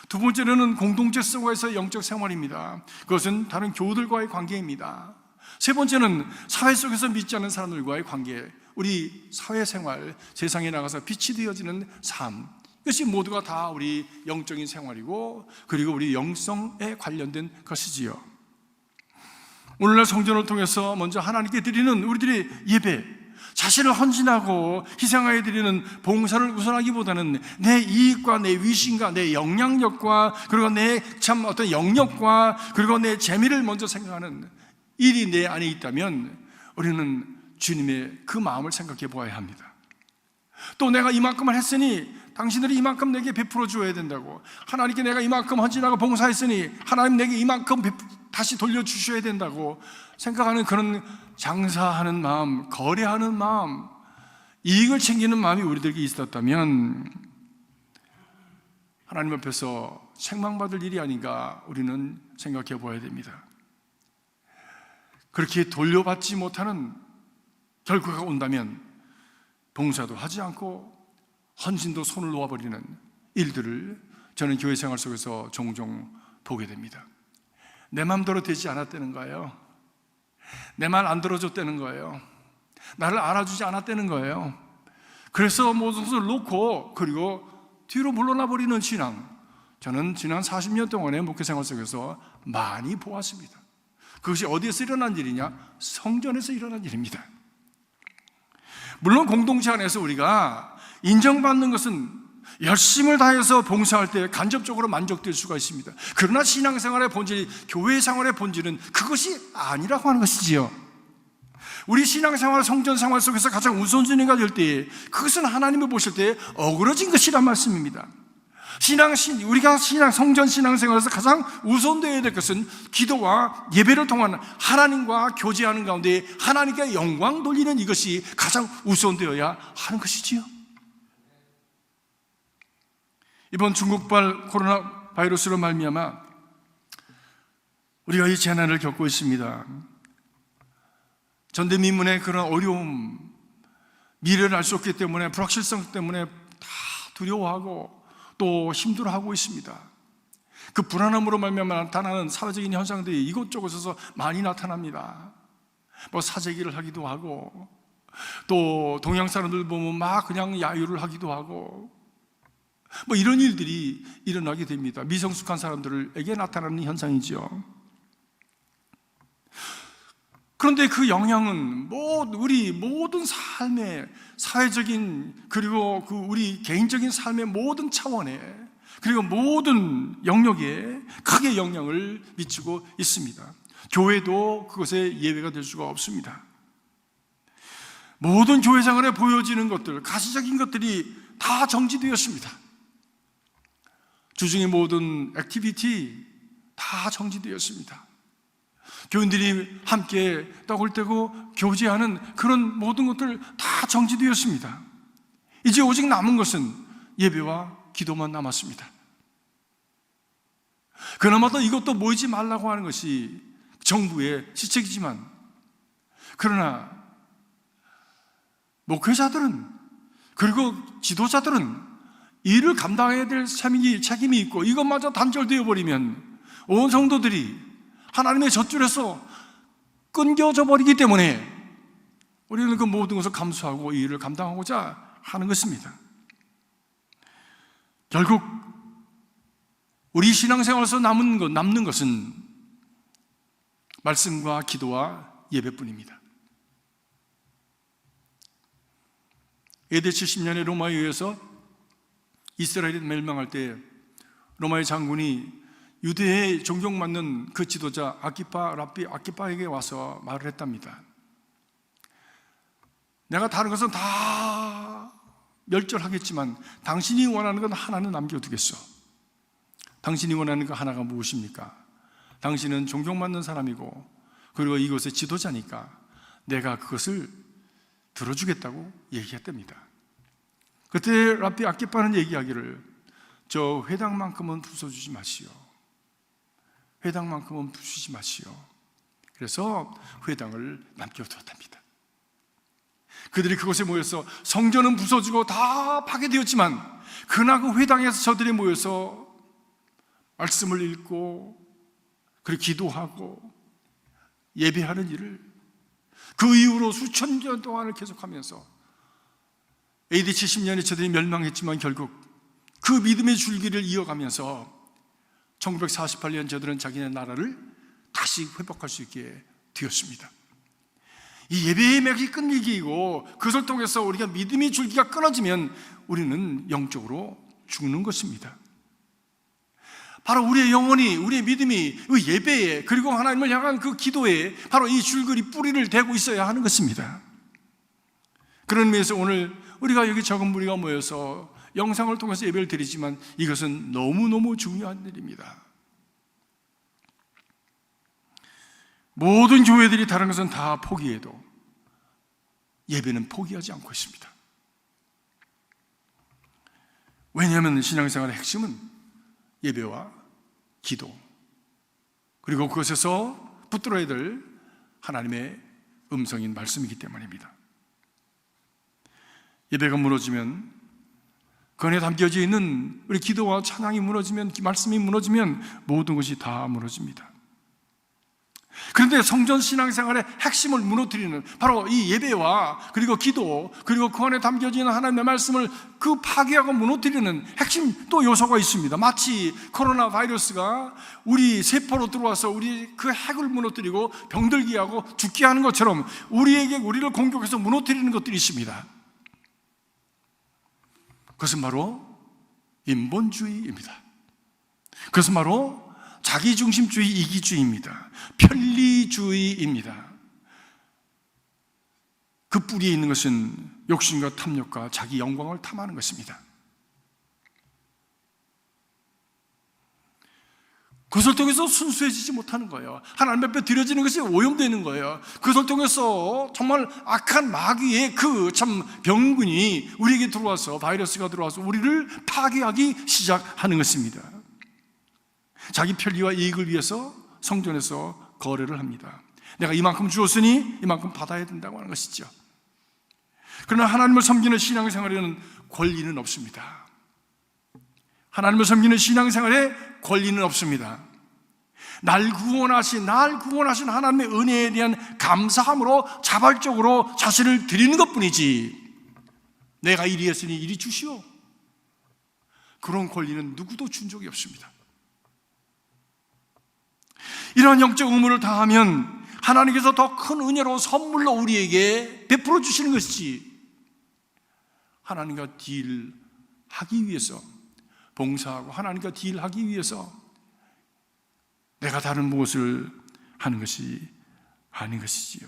Speaker 4: 두 번째는 공동체 속에서의 영적 생활입니다. 그것은 다른 교우들과의 관계입니다. 세 번째는 사회 속에서 믿지 않는 사람들과의 관계, 우리 사회생활, 세상에 나가서 빛이 되어지는 삶, 이것이 모두가 다 우리 영적인 생활이고 그리고 우리 영성에 관련된 것이지요. 오늘날 성전을 통해서 먼저 하나님께 드리는 우리들의 예배, 자신을 헌신하고 희생하여 드리는 봉사를 우선하기보다는 내 이익과 내 위신과 내 영향력과 그리고 내 참 어떤 영역과 그리고 내 재미를 먼저 생각하는 일이 내 안에 있다면 우리는 주님의 그 마음을 생각해 보아야 합니다. 또 내가 이만큼을 했으니 당신들이 이만큼 내게 베풀어 줘야 된다고, 하나님께 내가 이만큼 헌신하고 봉사했으니 하나님 내게 이만큼 다시 돌려주셔야 된다고 생각하는 그런 장사하는 마음, 거래하는 마음, 이익을 챙기는 마음이 우리들에게 있었다면 하나님 앞에서 책망받을 일이 아닌가 우리는 생각해 보아야 됩니다. 그렇게 돌려받지 못하는 결과가 온다면 봉사도 하지 않고 헌신도 손을 놓아버리는 일들을 저는 교회 생활 속에서 종종 보게 됩니다. 내 마음대로 되지 않았다는 거예요. 내 말 안 들어줬다는 거예요. 나를 알아주지 않았다는 거예요. 그래서 모든 것을 놓고 그리고 뒤로 물러나 버리는 신앙, 저는 지난 40년 동안의 목회 생활 속에서 많이 보았습니다. 그것이 어디에서 일어난 일이냐? 성전에서 일어난 일입니다. 물론 공동체 안에서 우리가 인정받는 것은 열심을 다해서 봉사할 때 간접적으로 만족될 수가 있습니다. 그러나 신앙생활의 본질, 교회 생활의 본질은 그것이 아니라고 하는 것이지요. 우리 신앙생활, 성전생활 속에서 가장 우선순위가 될 때 그것은 하나님을 보실 때 어그러진 것이란 말씀입니다. 우리가 성전 신앙생활에서 가장 우선되어야 될 것은 기도와 예배를 통한 하나님과 교제하는 가운데 하나님께 영광 돌리는 이것이 가장 우선되어야 하는 것이지요. 이번 중국발 코로나 바이러스로 말미암아 우리가 이 재난을 겪고 있습니다. 전대미문의 그런 어려움, 미래를 알 수 없기 때문에 불확실성 때문에 다 두려워하고 또 힘들어하고 있습니다. 그 불안함으로 말미암아 나타나는 사회적인 현상들이 이곳저곳에서 많이 나타납니다. 뭐 사재기를 하기도 하고 또 동양 사람들 보면 막 그냥 야유를 하기도 하고 뭐 이런 일들이 일어나게 됩니다. 미성숙한 사람들에게 나타나는 현상이죠. 그런데 그 영향은 우리 모든 삶의 사회적인, 그리고 우리 개인적인 삶의 모든 차원에, 그리고 모든 영역에 크게 영향을 미치고 있습니다. 교회도 그것의 예외가 될 수가 없습니다. 모든 교회 생활에 보여지는 것들, 가시적인 것들이 다 정지되었습니다. 주중의 모든 액티비티 다 정지되었습니다. 교인들이 함께 떡을 떼고 교제하는 그런 모든 것들 다 정지되었습니다. 이제 오직 남은 것은 예배와 기도만 남았습니다. 그나마도 이것도 모이지 말라고 하는 것이 정부의 시책이지만, 그러나 목회자들은, 그리고 지도자들은 일을 감당해야 될 책임이 있고, 이것마저 단절되어 버리면 온 성도들이 하나님의 젖줄에서 끊겨져 버리기 때문에 우리는 그 모든 것을 감수하고 이 일을 감당하고자 하는 것입니다. 결국 우리 신앙생활에서 남는 것은 말씀과 기도와 예배뿐입니다. AD 70년에 로마에 의해서 이스라엘이 멸망할 때 로마의 장군이 유대의 존경받는 그 지도자 랍비 아키파에게 와서 말을 했답니다. 내가 다른 것은 다 멸절하겠지만 당신이 원하는 건 하나는 남겨두겠어. 당신이 원하는 거 하나가 무엇입니까? 당신은 존경받는 사람이고, 그리고 이곳의 지도자니까 내가 그것을 들어주겠다고 얘기했답니다. 그때 랍비 아키파는 얘기하기를, 저 회당만큼은 부숴주지 마시오. 회당만큼은 부수지 마시오. 그래서 회당을 남겨두었답니다. 그들이 그곳에 모여서 성전은 부서지고 다 파괴되었지만, 그러나 그 회당에서 저들이 모여서 말씀을 읽고, 그리고 기도하고 예배하는 일을 그 이후로 수천 년 동안을 계속하면서 AD 70년에 저들이 멸망했지만 결국 그 믿음의 줄기를 이어가면서 1948년 저들은 자기네 나라를 다시 회복할 수 있게 되었습니다. 이 예배의 맥이 끊기고, 그것을 통해서 우리가 믿음의 줄기가 끊어지면 우리는 영적으로 죽는 것입니다. 바로 우리의 영혼이, 우리의 믿음이 그 예배에, 그리고 하나님을 향한 그 기도에 바로 이 줄거리 뿌리를 대고 있어야 하는 것입니다. 그런 의미에서 오늘 우리가 여기 적은 무리가 모여서 영상을 통해서 예배를 드리지만 이것은 너무너무 중요한 일입니다. 모든 교회들이 다른 것은 다 포기해도 예배는 포기하지 않고 있습니다. 왜냐하면 신앙생활의 핵심은 예배와 기도, 그리고 그것에서 붙들어야 될 하나님의 음성인 말씀이기 때문입니다. 예배가 무너지면, 그 안에 담겨져 있는 우리 기도와 찬양이 무너지면, 말씀이 무너지면 모든 것이 다 무너집니다. 그런데 성전 신앙생활의 핵심을 무너뜨리는 바로 이 예배와 그리고 기도, 그리고 그 안에 담겨져 있는 하나님의 말씀을 그 파괴하고 무너뜨리는 핵심 또 요소가 있습니다. 마치 코로나 바이러스가 우리 세포로 들어와서 우리 그 핵을 무너뜨리고 병들게 하고 죽게 하는 것처럼 우리를 공격해서 무너뜨리는 것들이 있습니다. 그것은 바로 인본주의입니다. 그것은 바로 자기중심주의, 이기주의입니다. 편리주의입니다. 그 뿌리에 있는 것은 욕심과 탐욕과 자기 영광을 탐하는 것입니다. 그것을 통해서 순수해지지 못하는 거예요. 하나님 앞에 드려지는 것이 오염되는 거예요. 그것을 통해서 정말 악한 마귀의 그 참 병군이 우리에게 들어와서, 바이러스가 들어와서 우리를 파괴하기 시작하는 것입니다. 자기 편리와 이익을 위해서 성전에서 거래를 합니다. 내가 이만큼 주었으니 이만큼 받아야 된다고 하는 것이죠. 그러나 하나님을 섬기는 신앙생활에는 권리는 없습니다. 하나님을 섬기는 신앙생활에 권리는 없습니다. 날 구원하신 하나님의 은혜에 대한 감사함으로 자발적으로 자신을 드리는 것뿐이지, 내가 이리 했으니 이리 주시오, 그런 권리는 누구도 준 적이 없습니다. 이러한 영적 의무를 다하면 하나님께서 더 큰 은혜로 선물로 우리에게 베풀어 주시는 것이지, 하나님과 딜하기 위해서, 봉사하고 하나님과 딜하기 위해서 내가 다른 무엇을 하는 것이 아닌 것이지요.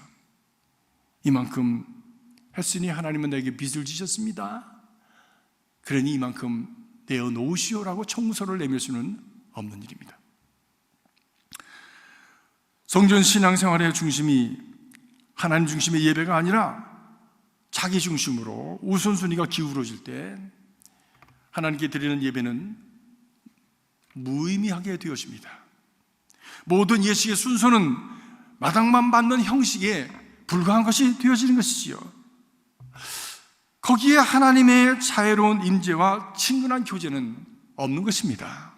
Speaker 4: 이만큼 했으니 하나님은 내게 빚을 지셨습니다. 그러니 이만큼 내어놓으시오라고 청구서를 내밀 수는 없는 일입니다. 성전 신앙생활의 중심이 하나님 중심의 예배가 아니라 자기 중심으로 우선순위가 기울어질 때 하나님께 드리는 예배는 무의미하게 되어집니다. 모든 예식의 순서는 마당만 받는 형식에 불과한 것이 되어지는 것이지요. 거기에 하나님의 자애로운 임재와 친근한 교제는 없는 것입니다.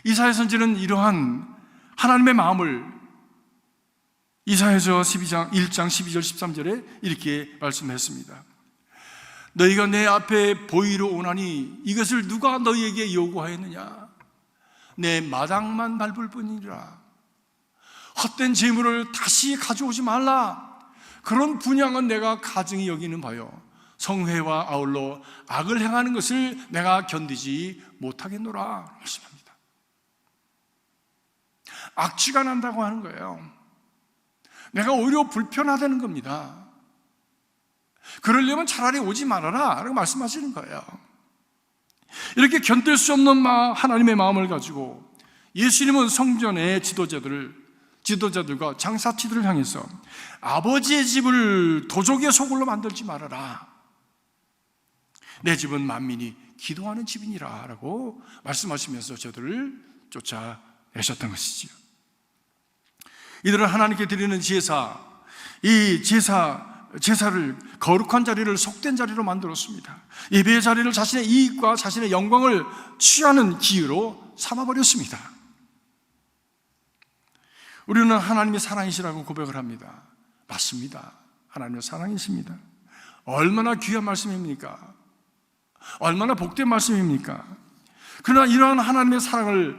Speaker 4: 이사야 선지는 이러한 하나님의 마음을 이사야서 1장 12절 13절에 이렇게 말씀했습니다. 너희가 내 앞에 보이러 오나니 이것을 누가 너희에게 요구하였느냐? 내 마당만 밟을 뿐이라. 헛된 재물을 다시 가져오지 말라. 그런 분향은 내가 가증히 여기는 바요, 성회와 아울러 악을 행하는 것을 내가 견디지 못하겠노라 말씀합니다. 악취가 난다고 하는 거예요. 내가 오히려 불편하다는 겁니다. 그러려면 차라리 오지 말아라 라고 말씀하시는 거예요. 이렇게 견딜 수 없는 하나님의 마음을 가지고 예수님은 성전의 지도자들과 장사치들을 향해서 아버지의 집을 도적의 소굴로 만들지 말아라. 내 집은 만민이 기도하는 집이니라 라고 말씀하시면서 저들을 쫓아내셨던 것이지요. 이들은 하나님께 드리는 제사, 이 제사를 거룩한 자리를 속된 자리로 만들었습니다. 예배의 자리를 자신의 이익과 자신의 영광을 취하는 기회로 삼아버렸습니다. 우리는 하나님의 사랑이시라고 고백을 합니다. 맞습니다. 하나님의 사랑이십니다. 얼마나 귀한 말씀입니까? 얼마나 복된 말씀입니까? 그러나 이러한 하나님의 사랑을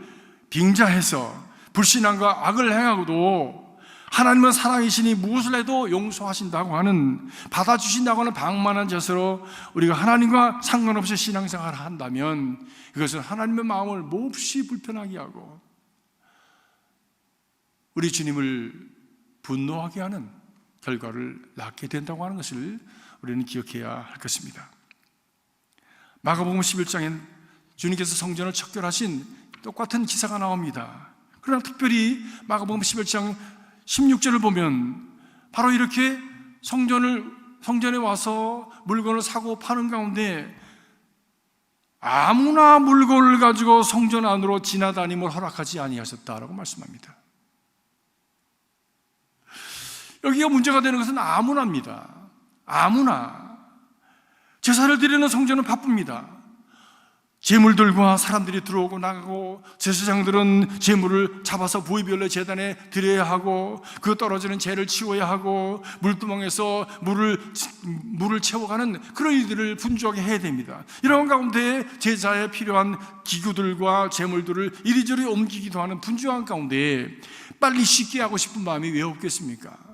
Speaker 4: 빙자해서 불신앙과 악을 행하고도 하나님은 사랑이시니 무엇을 해도 용서하신다고 하는, 받아주신다고 하는 방만한 자세로 우리가 하나님과 상관없이 신앙생활을 한다면 이것은 하나님의 마음을 몹시 불편하게 하고 우리 주님을 분노하게 하는 결과를 낳게 된다고 하는 것을 우리는 기억해야 할 것입니다. 마가복음 11장엔 주님께서 성전을 척결하신 똑같은 기사가 나옵니다. 그러나 특별히 마가복음 11장 16절을 보면 바로 이렇게 성전에 와서 물건을 사고 파는 가운데 아무나 물건을 가지고 성전 안으로 지나다님을 허락하지 아니하셨다라고 말씀합니다. 여기가 문제가 되는 것은 아무나입니다. 아무나. 제사를 드리는 성전은 바쁩니다. 제물들과 사람들이 들어오고 나가고, 제사장들은 제물을 잡아서 부위별로 제단에 드려야 하고, 그 떨어지는 재를 치워야 하고, 물두멍에서 물을 채워가는 그런 일들을 분주하게 해야 됩니다. 이런 가운데 제사에 필요한 기구들과 제물들을 이리저리 옮기기도 하는 분주한 가운데 빨리 쉽게 하고 싶은 마음이 왜 없겠습니까?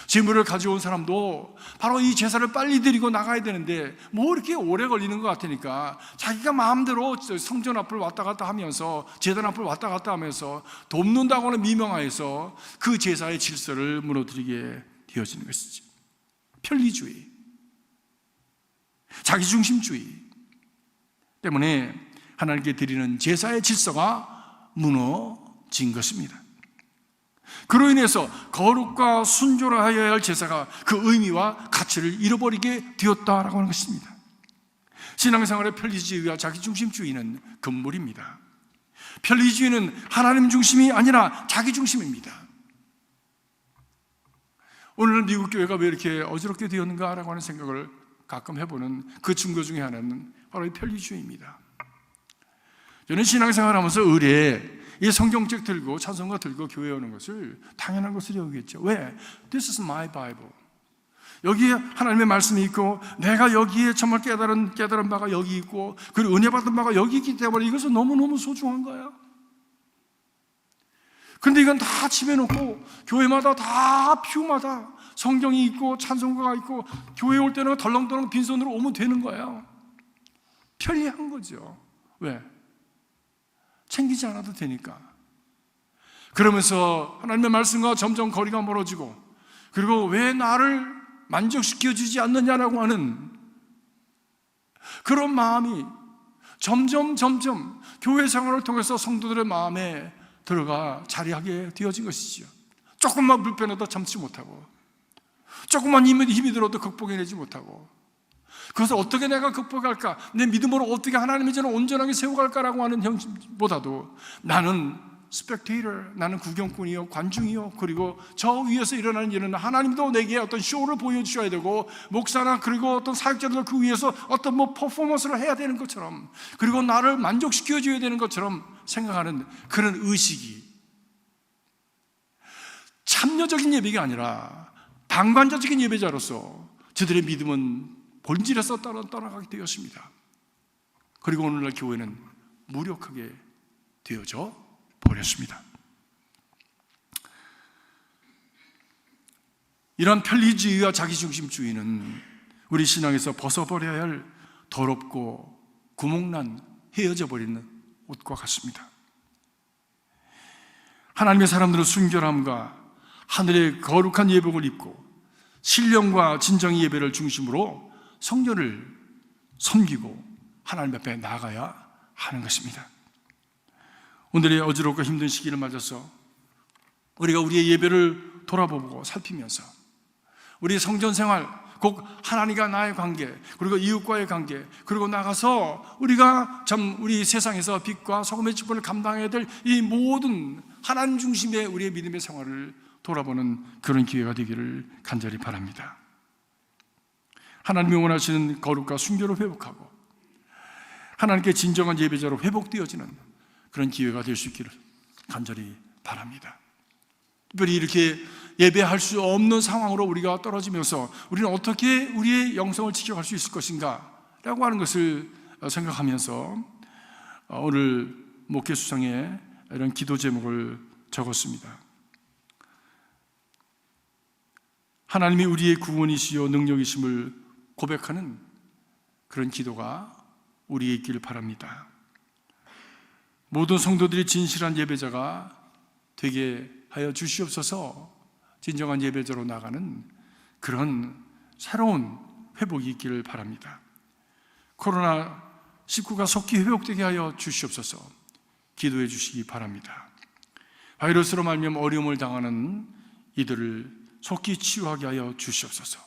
Speaker 4: 제물을 가져온 사람도 바로 이 제사를 빨리 드리고 나가야 되는데 뭐 이렇게 오래 걸리는 것 같으니까 자기가 마음대로 성전 앞을 왔다 갔다 하면서, 제단 앞을 왔다 갔다 하면서 돕는다고는 미명하여서 그 제사의 질서를 무너뜨리게 되어지는 것이지. 편리주의, 자기중심주의 때문에 하나님께 드리는 제사의 질서가 무너진 것입니다. 그로 인해서 거룩과 순조로 하여야 할 제사가 그 의미와 가치를 잃어버리게 되었다라고 하는 것입니다. 신앙생활의 편리주의와 자기중심주의는 금물입니다. 편리주의는 하나님 중심이 아니라 자기중심입니다. 오늘은 미국 교회가 왜 이렇게 어지럽게 되었는가라고 하는 생각을 가끔 해보는 그 증거 중에 하나는 바로 이 편리주의입니다. 저는 신앙생활하면서 의뢰 이 성경책 들고 찬송가 들고 교회에 오는 것을 당연한 것으로 여기겠죠. 왜? This is my Bible. 여기에 하나님의 말씀이 있고 내가 여기에 정말 깨달은 바가 여기 있고 그리고 은혜 받은 바가 여기 있기 때문에 이것은 너무너무 소중한 거예요. 근데 이건 다 집에 놓고 교회마다 다 퓨마다 성경이 있고 찬송가가 있고 교회 올 때는 덜렁덜렁 빈손으로 오면 되는 거예요. 편리한 거죠. 왜? 챙기지 않아도 되니까. 그러면서 하나님의 말씀과 점점 거리가 멀어지고, 그리고 왜 나를 만족시켜주지 않느냐라고 하는 그런 마음이 점점 교회 생활을 통해서 성도들의 마음에 들어가 자리하게 되어진 것이지요. 조금만 불편해도 참지 못하고, 조금만 힘이 들어도 극복해내지 못하고, 그것을 어떻게 내가 극복할까, 내 믿음으로 어떻게 하나님의 전을 온전하게 세워갈까라고 하는 형보다도 나는 스펙테이터, 나는 구경꾼이요, 관중이요, 그리고 저 위에서 일어나는 일은 하나님도 내게 어떤 쇼를 보여주셔야 되고, 목사나 그리고 어떤 사역자들 그 위에서 어떤 퍼포먼스를 해야 되는 것처럼, 그리고 나를 만족시켜줘야 되는 것처럼 생각하는 그런 의식이 참여적인 예배가 아니라 방관자적인 예배자로서 저들의 믿음은 본질에서 떠나가게 되었습니다. 그리고 오늘날 교회는 무력하게 되어져 버렸습니다. 이런 편리주의와 자기중심주의는 우리 신앙에서 벗어버려야 할 더럽고 구멍난 헤어져 버리는 옷과 같습니다. 하나님의 사람들은 순결함과 하늘의 거룩한 예복을 입고 신령과 진정의 예배를 중심으로 성전을 섬기고 하나님 앞에 나아가야 하는 것입니다. 오늘의 어지럽고 힘든 시기를 맞아서 우리가 우리의 예배를 돌아보고 살피면서 우리의 성전 생활, 곧 하나님과 나의 관계, 그리고 이웃과의 관계, 그리고 나가서 우리가 참 우리 세상에서 빛과 소금의 직분을 감당해야 될 이 모든 하나님 중심의 우리의 믿음의 생활을 돌아보는 그런 기회가 되기를 간절히 바랍니다. 하나님이 원하시는 거룩과 순결을 회복하고 하나님께 진정한 예배자로 회복되어지는 그런 기회가 될 수 있기를 간절히 바랍니다. 특별히 이렇게 예배할 수 없는 상황으로 우리가 떨어지면서 우리는 어떻게 우리의 영성을 지켜갈 수 있을 것인가 라고 하는 것을 생각하면서 오늘 목회 수상에 이런 기도 제목을 적었습니다. 하나님이 우리의 구원이시요 능력이심을 고백하는 그런 기도가 우리에 있기를 바랍니다. 모든 성도들이 진실한 예배자가 되게 하여 주시옵소서. 진정한 예배자로 나가는 그런 새로운 회복이 있기를 바랍니다. 코로나19가 속히 회복되게 하여 주시옵소서. 기도해 주시기 바랍니다. 바이러스로 말미암아 어려움을 당하는 이들을 속히 치유하게 하여 주시옵소서.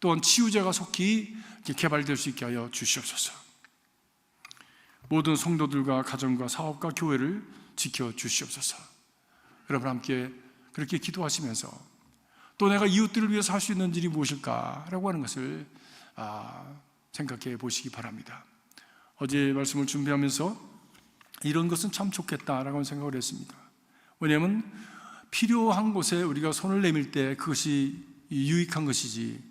Speaker 4: 또한 치유제가 속히 개발될 수 있게 하여 주시옵소서. 모든 성도들과 가정과 사업과 교회를 지켜 주시옵소서. 여러분 함께 그렇게 기도하시면서 또 내가 이웃들을 위해서 할 수 있는 일이 무엇일까라고 하는 것을 생각해 보시기 바랍니다. 어제 말씀을 준비하면서 이런 것은 참 좋겠다라고 생각을 했습니다. 왜냐하면 필요한 곳에 우리가 손을 내밀 때 그것이 유익한 것이지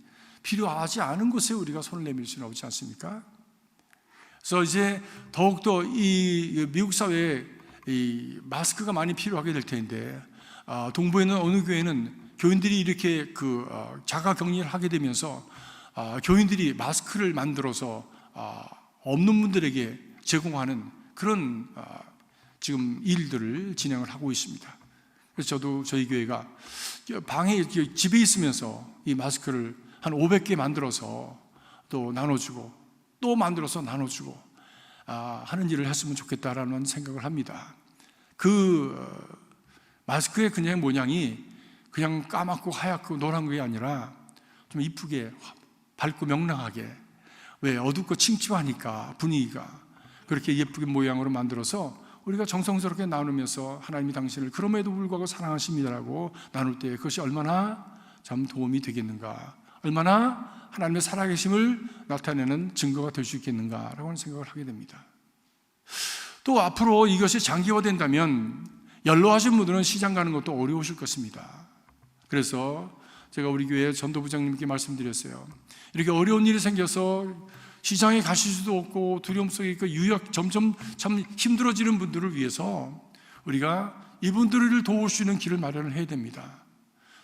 Speaker 4: 필요하지 않은 곳에 우리가 손을 내밀 수는 없지 않습니까? 그래서 이제 더욱더 이 미국 사회에 이 마스크가 많이 필요하게 될 텐데 동부에 있는 어느 교회는 교인들이 이렇게 자가 격리를 하게 되면서 교인들이 마스크를 만들어서 없는 분들에게 제공하는 그런 지금 일들을 진행을 하고 있습니다. 그래서 저도 저희 교회가 집에 있으면서 이 마스크를 한 500개 만들어서 또 나눠주고 또 만들어서 나눠주고 하는 일을 했으면 좋겠다라는 생각을 합니다. 그 마스크의 그냥 모양이 그냥 까맣고 하얗고 노란 게 아니라 좀 이쁘게 밝고 명랑하게, 왜 어둡고 침침하니까 분위기가 그렇게 예쁘게 모양으로 만들어서 우리가 정성스럽게 나누면서 하나님이 당신을 그럼에도 불구하고 사랑하십니다라고 나눌 때 그것이 얼마나 참 도움이 되겠는가, 얼마나 하나님의 살아계심을 나타내는 증거가 될 수 있겠는가라고 하는 생각을 하게 됩니다. 또 앞으로 이것이 장기화된다면 연로하신 분들은 시장 가는 것도 어려우실 것입니다. 그래서 제가 우리 교회 전도부장님께 말씀드렸어요. 이렇게 어려운 일이 생겨서 시장에 가실 수도 없고 두려움 속에 있고 점점 참 힘들어지는 분들을 위해서 우리가 이분들을 도울 수 있는 길을 마련을 해야 됩니다.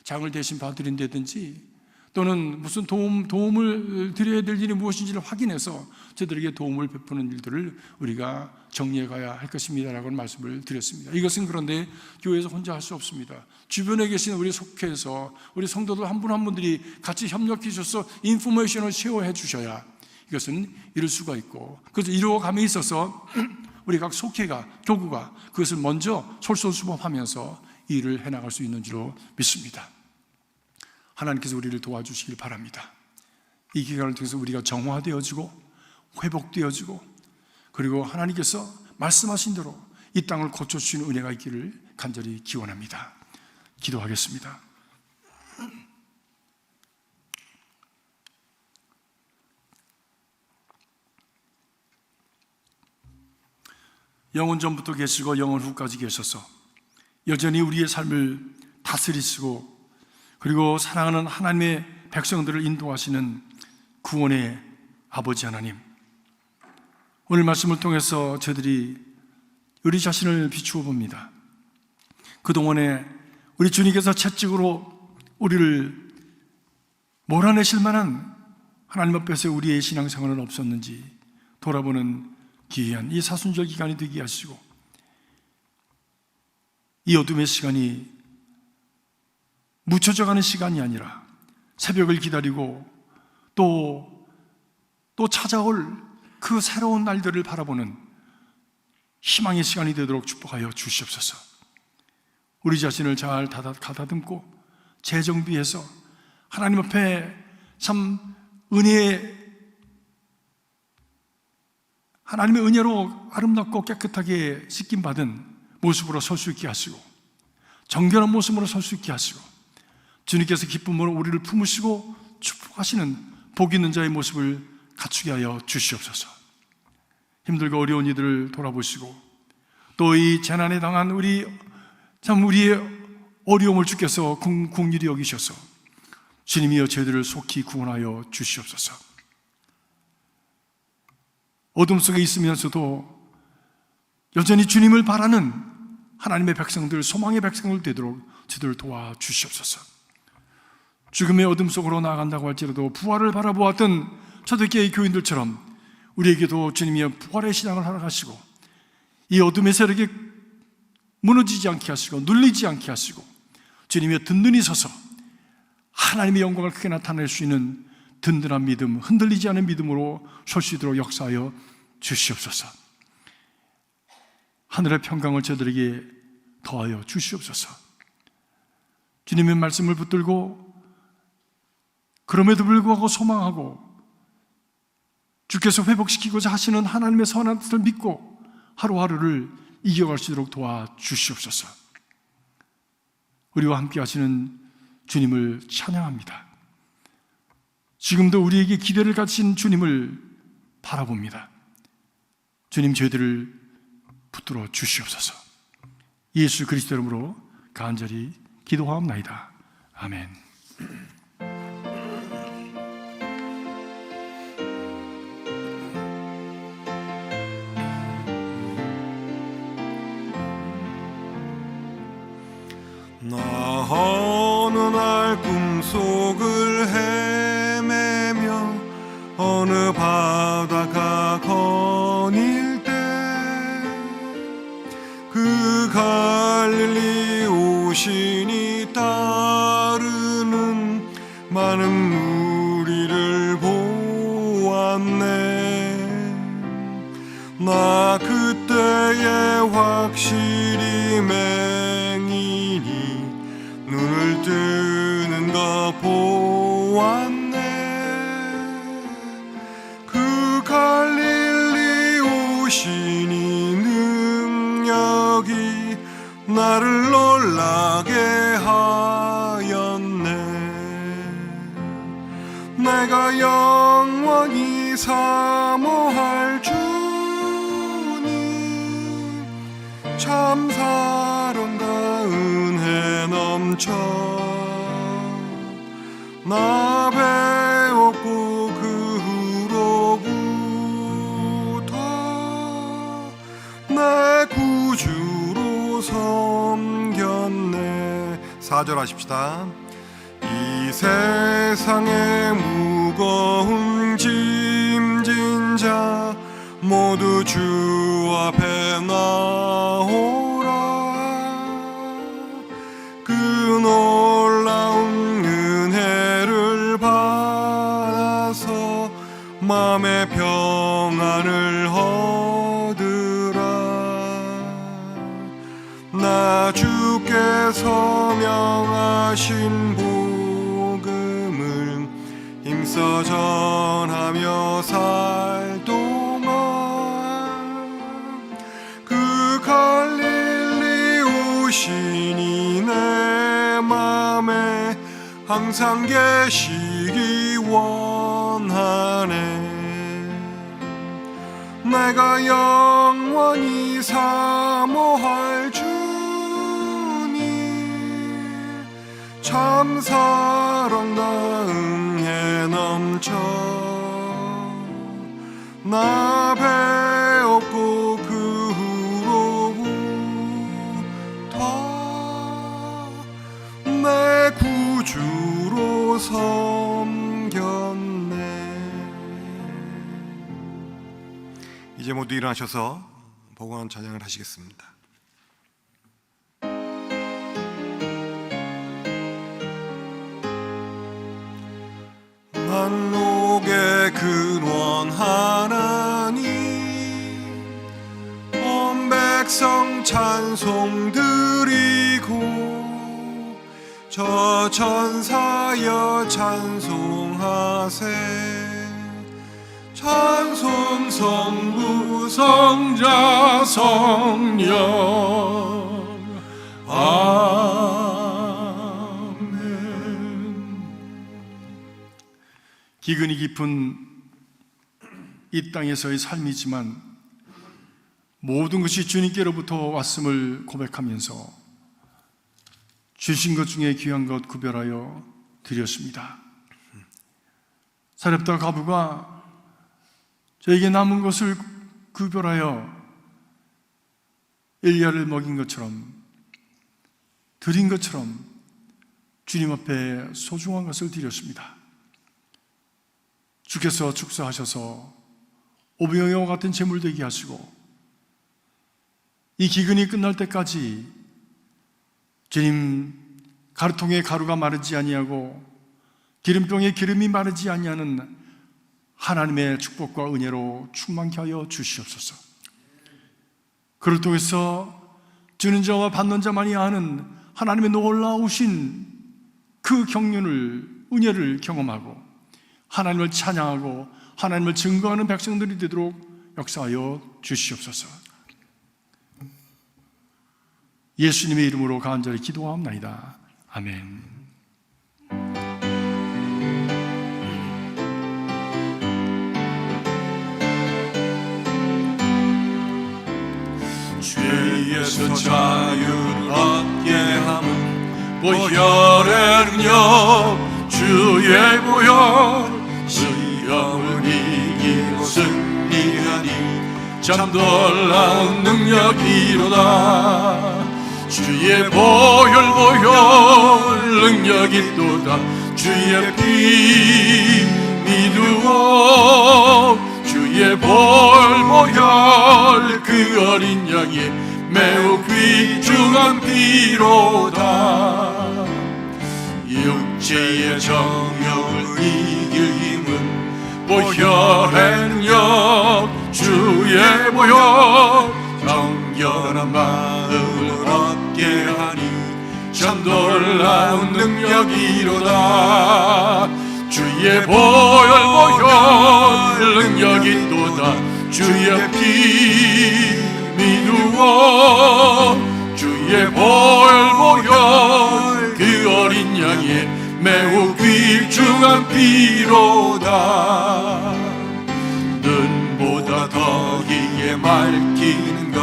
Speaker 4: 장을 대신 봐드린다든지 또는 무슨 도움을 드려야 될 일이 무엇인지를 확인해서 저들에게 도움을 베푸는 일들을 우리가 정리해 가야 할 것입니다라고 말씀을 드렸습니다. 이것은 그런데 교회에서 혼자 할 수 없습니다. 주변에 계신 우리 속회에서 우리 성도들 한 분 한 분들이 같이 협력해 주셔서 인포메이션을 쉐어해 주셔야 이것은 이룰 수가 있고, 그래서 이루어감에 있어서 우리 각 속회가, 교구가 그것을 먼저 솔선수범하면서 일을 해나갈 수 있는 줄로 믿습니다. 하나님께서 우리를 도와주시길 바랍니다. 이 기간을 통해서 우리가 정화되어지고 회복되어지고, 그리고 하나님께서 말씀하신 대로 이 땅을 고쳐주시는 은혜가 있기를 간절히 기원합니다. 기도하겠습니다. 영원 전부터 계시고 영원 후까지 계셔서 여전히 우리의 삶을 다스리시고, 그리고 사랑하는 하나님의 백성들을 인도하시는 구원의 아버지 하나님, 오늘 말씀을 통해서 저희들이 우리 자신을 비추어 봅니다. 그동안에 우리 주님께서 채찍으로 우리를 몰아내실 만한 하나님 앞에서 우리의 신앙생활은 없었는지 돌아보는 기이한 이 사순절 기간이 되게 하시고, 이 어둠의 시간이 묻혀져가는 시간이 아니라 새벽을 기다리고 또 찾아올 그 새로운 날들을 바라보는 희망의 시간이 되도록 축복하여 주시옵소서. 우리 자신을 잘 가다듬고 재정비해서 하나님 앞에 참 하나님의 은혜로 아름답고 깨끗하게 씻김받은 모습으로 설 수 있게 하시고, 정결한 모습으로 설 수 있게 하시고, 주님께서 기쁨으로 우리를 품으시고 축복하시는 복 있는 자의 모습을 갖추게 하여 주시옵소서. 힘들고 어려운 이들을 돌아보시고, 또 이 재난에 당한 우리의 어려움을 주께서 긍휼히 여기셔서 주님이여 저희들을 속히 구원하여 주시옵소서. 어둠 속에 있으면서도 여전히 주님을 바라는 하나님의 백성들, 소망의 백성들 되도록 저희들을 도와주시옵소서. 죽음의 어둠 속으로 나아간다고 할지라도 부활을 바라보았던 초대교회 교인들처럼 우리에게도 주님이 부활의 신앙을 허락하시고, 이 어둠의 세력이 무너지지 않게 하시고 눌리지 않게 하시고, 주님이 든든히 서서 하나님의 영광을 크게 나타낼 수 있는 든든한 믿음, 흔들리지 않은 믿음으로 설 수 있도록 역사하여 주시옵소서. 하늘의 평강을 저들에게 더하여 주시옵소서. 주님의 말씀을 붙들고 그럼에도 불구하고 소망하고 주께서 회복시키고자 하시는 하나님의 선한 뜻을 믿고 하루하루를 이겨갈 수 있도록 도와주시옵소서. 우리와 함께 하시는 주님을 찬양합니다. 지금도 우리에게 기대를 가진 주님을 바라봅니다. 주님, 저희들을 붙들어 주시옵소서. 예수 그리스도 이름으로 간절히 기도하옵나이다. 아멘.
Speaker 1: 나 어느 날 꿈속을 헤매며 어느 바다가 거닐 때 그 갈릴리 오신이 따르는 많은 무리를 보았네. 나 그때에 확실히 맹인이 눈을 뜨는 거 보았네. 그 갈릴리 오신이 능력이 나를 놀라게 하였네. 내가 영원히 사모할 주님, 참 사랑과 은혜 넘쳐 나 배웠고 그 후로부터 내 구주로 섬 4절 하십시다. 이 세상의 무거운 짐진 자 모두 주 앞에 나오라. 그 놀라운 은혜를 받아서 마음의 평안을 얻으라. 나 주께서 명하신 복음을 힘써 전하며 살 동안 그 갈릴리 오시니 내 맘에 항상 계시기 원하네. 내가 영원히 사모할 주님 참 사랑과 은혜 넘쳐 나 배웠고 그 후로부터 내 구주로 섬겼네. 이제 모두 일어나셔서 복원 찬양을 하시겠습니다. 만국의 근원 하나님 온 백성 찬송 드리고 저 천사여 찬송하세. 찬송 성부 성자 성령 아멘.
Speaker 4: 기근이 깊은 이 땅에서의 삶이지만 모든 것이 주님께로부터 왔음을 고백하면서 주신 것 중에 귀한 것 구별하여 드렸습니다. 사렙다 과부가 저에게 남은 것을 구별하여 엘리야를 먹인 것처럼 드린 것처럼 주님 앞에 소중한 것을 드렸습니다. 주께서 축사하셔서 오병이와 같은 재물 되게 하시고 이 기근이 끝날 때까지 주님 가루통에 가루가 마르지 아니하고 기름병에 기름이 마르지 아니하는 하나님의 축복과 은혜로 충만케 하여 주시옵소서. 그를 통해서 주는 자와 받는 자만이 아는 하나님의 놀라우신 그 경륜을, 은혜를 경험하고 하나님을 찬양하고 하나님을 증거하는 백성들이 되도록 역사하여 주시옵소서. 예수님의 이름으로 간절히 기도하옵나이다. 아멘.
Speaker 1: 죄에서 자유를 얻게 함은 보혈의 능력 주의 보혈 시험을 이기고 승리하니 참 놀라운 능력이로다. 주의 보혈 능력이 또다. 주의 피 믿으오 주의 보혈 그 어린 양의 매우 귀중한 피로다. 육체의 정욕을 이길 힘은 보혈의 능력 주의 보혈 정결한 마음을 얻게 하니 참 놀라운 능력이로다. 주의 보혈 능력이 또다. 주의 피 믿으오 주의 보혈 그 어린 양의 매우 귀중한 피로다. 눈보다 더기에 맑히는가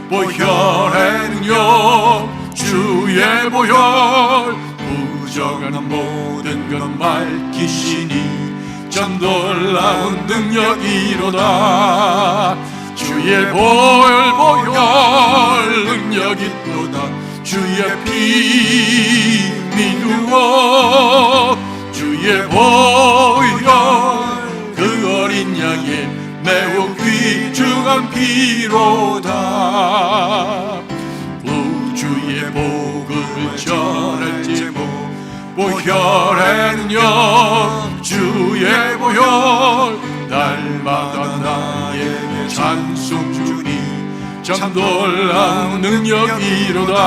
Speaker 1: 보혈의 능력 주의 보혈 부정한 모든 것 밝히시니 참 놀라운 능력이로다. 주의 보혈 능력이 또다. 주의 피
Speaker 4: 두고 주의 보혈 그 어린 양의 매우 귀중한 피로다. 구주의 복음을 전할 제목 보혈은요 주의 보혈 날마다 나에게 찬송 주니 참 놀라운 능력이로다.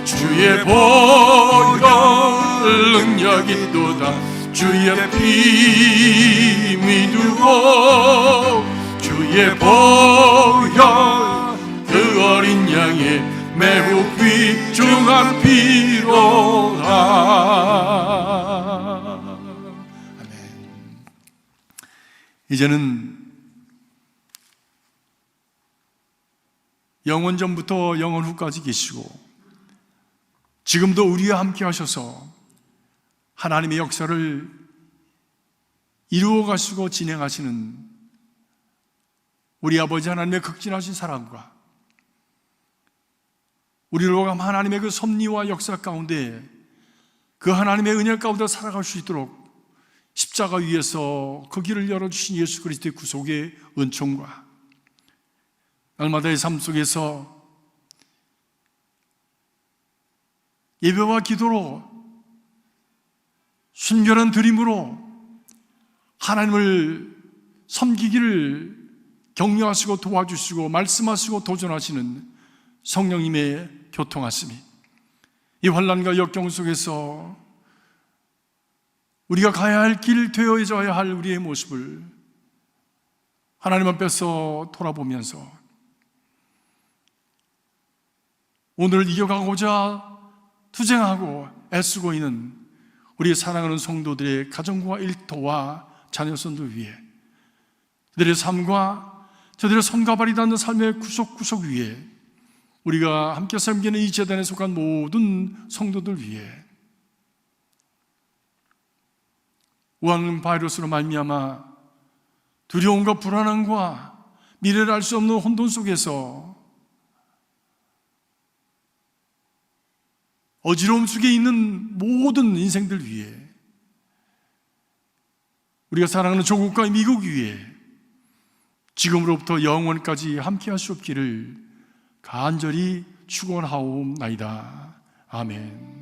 Speaker 4: 주의 보혈 능력이 있도다. 주의 피 믿으고 주의 보혈 그 어린 양의 매우 귀중한 피로다. 아멘. 이제는 영원 전부터 영원 후까지 계시고 지금도 우리와 함께 하셔서 하나님의 역사를 이루어 가시고 진행하시는 우리 아버지 하나님의 극진하신 사랑과 우리를 오감 하나님의 그 섭리와 역사 가운데 그 하나님의 은혜 가운데 살아갈 수 있도록 십자가 위에서 그 길을 열어주신 예수 그리스도의 구속의 은총과 날마다의 삶 속에서 예배와 기도로 순결한 드림으로 하나님을 섬기기를 격려하시고 도와주시고 말씀하시고 도전하시는 성령님의 교통하심이 이 환난과 역경 속에서 우리가 가야 할 길 되어져야 할 우리의 모습을 하나님 앞에서 돌아보면서 오늘을 이겨가고자 투쟁하고 애쓰고 있는 우리 사랑하는 성도들의 가정과 일터와 자녀선들 위해 그들의 삶과 저들의 손과 발이 닿는 삶의 구석구석 위에 우리가 함께 섬기는 이 재단에 속한 모든 성도들 위해 우한 바이러스로 말미암아 두려움과 불안함과 미래를 알 수 없는 혼돈 속에서 어지러움 속에 있는 모든 인생들 위해 우리가 사랑하는 조국과 미국 위해 지금으로부터 영원까지 함께 하시옵기를 간절히 축원하옵나이다. 아멘.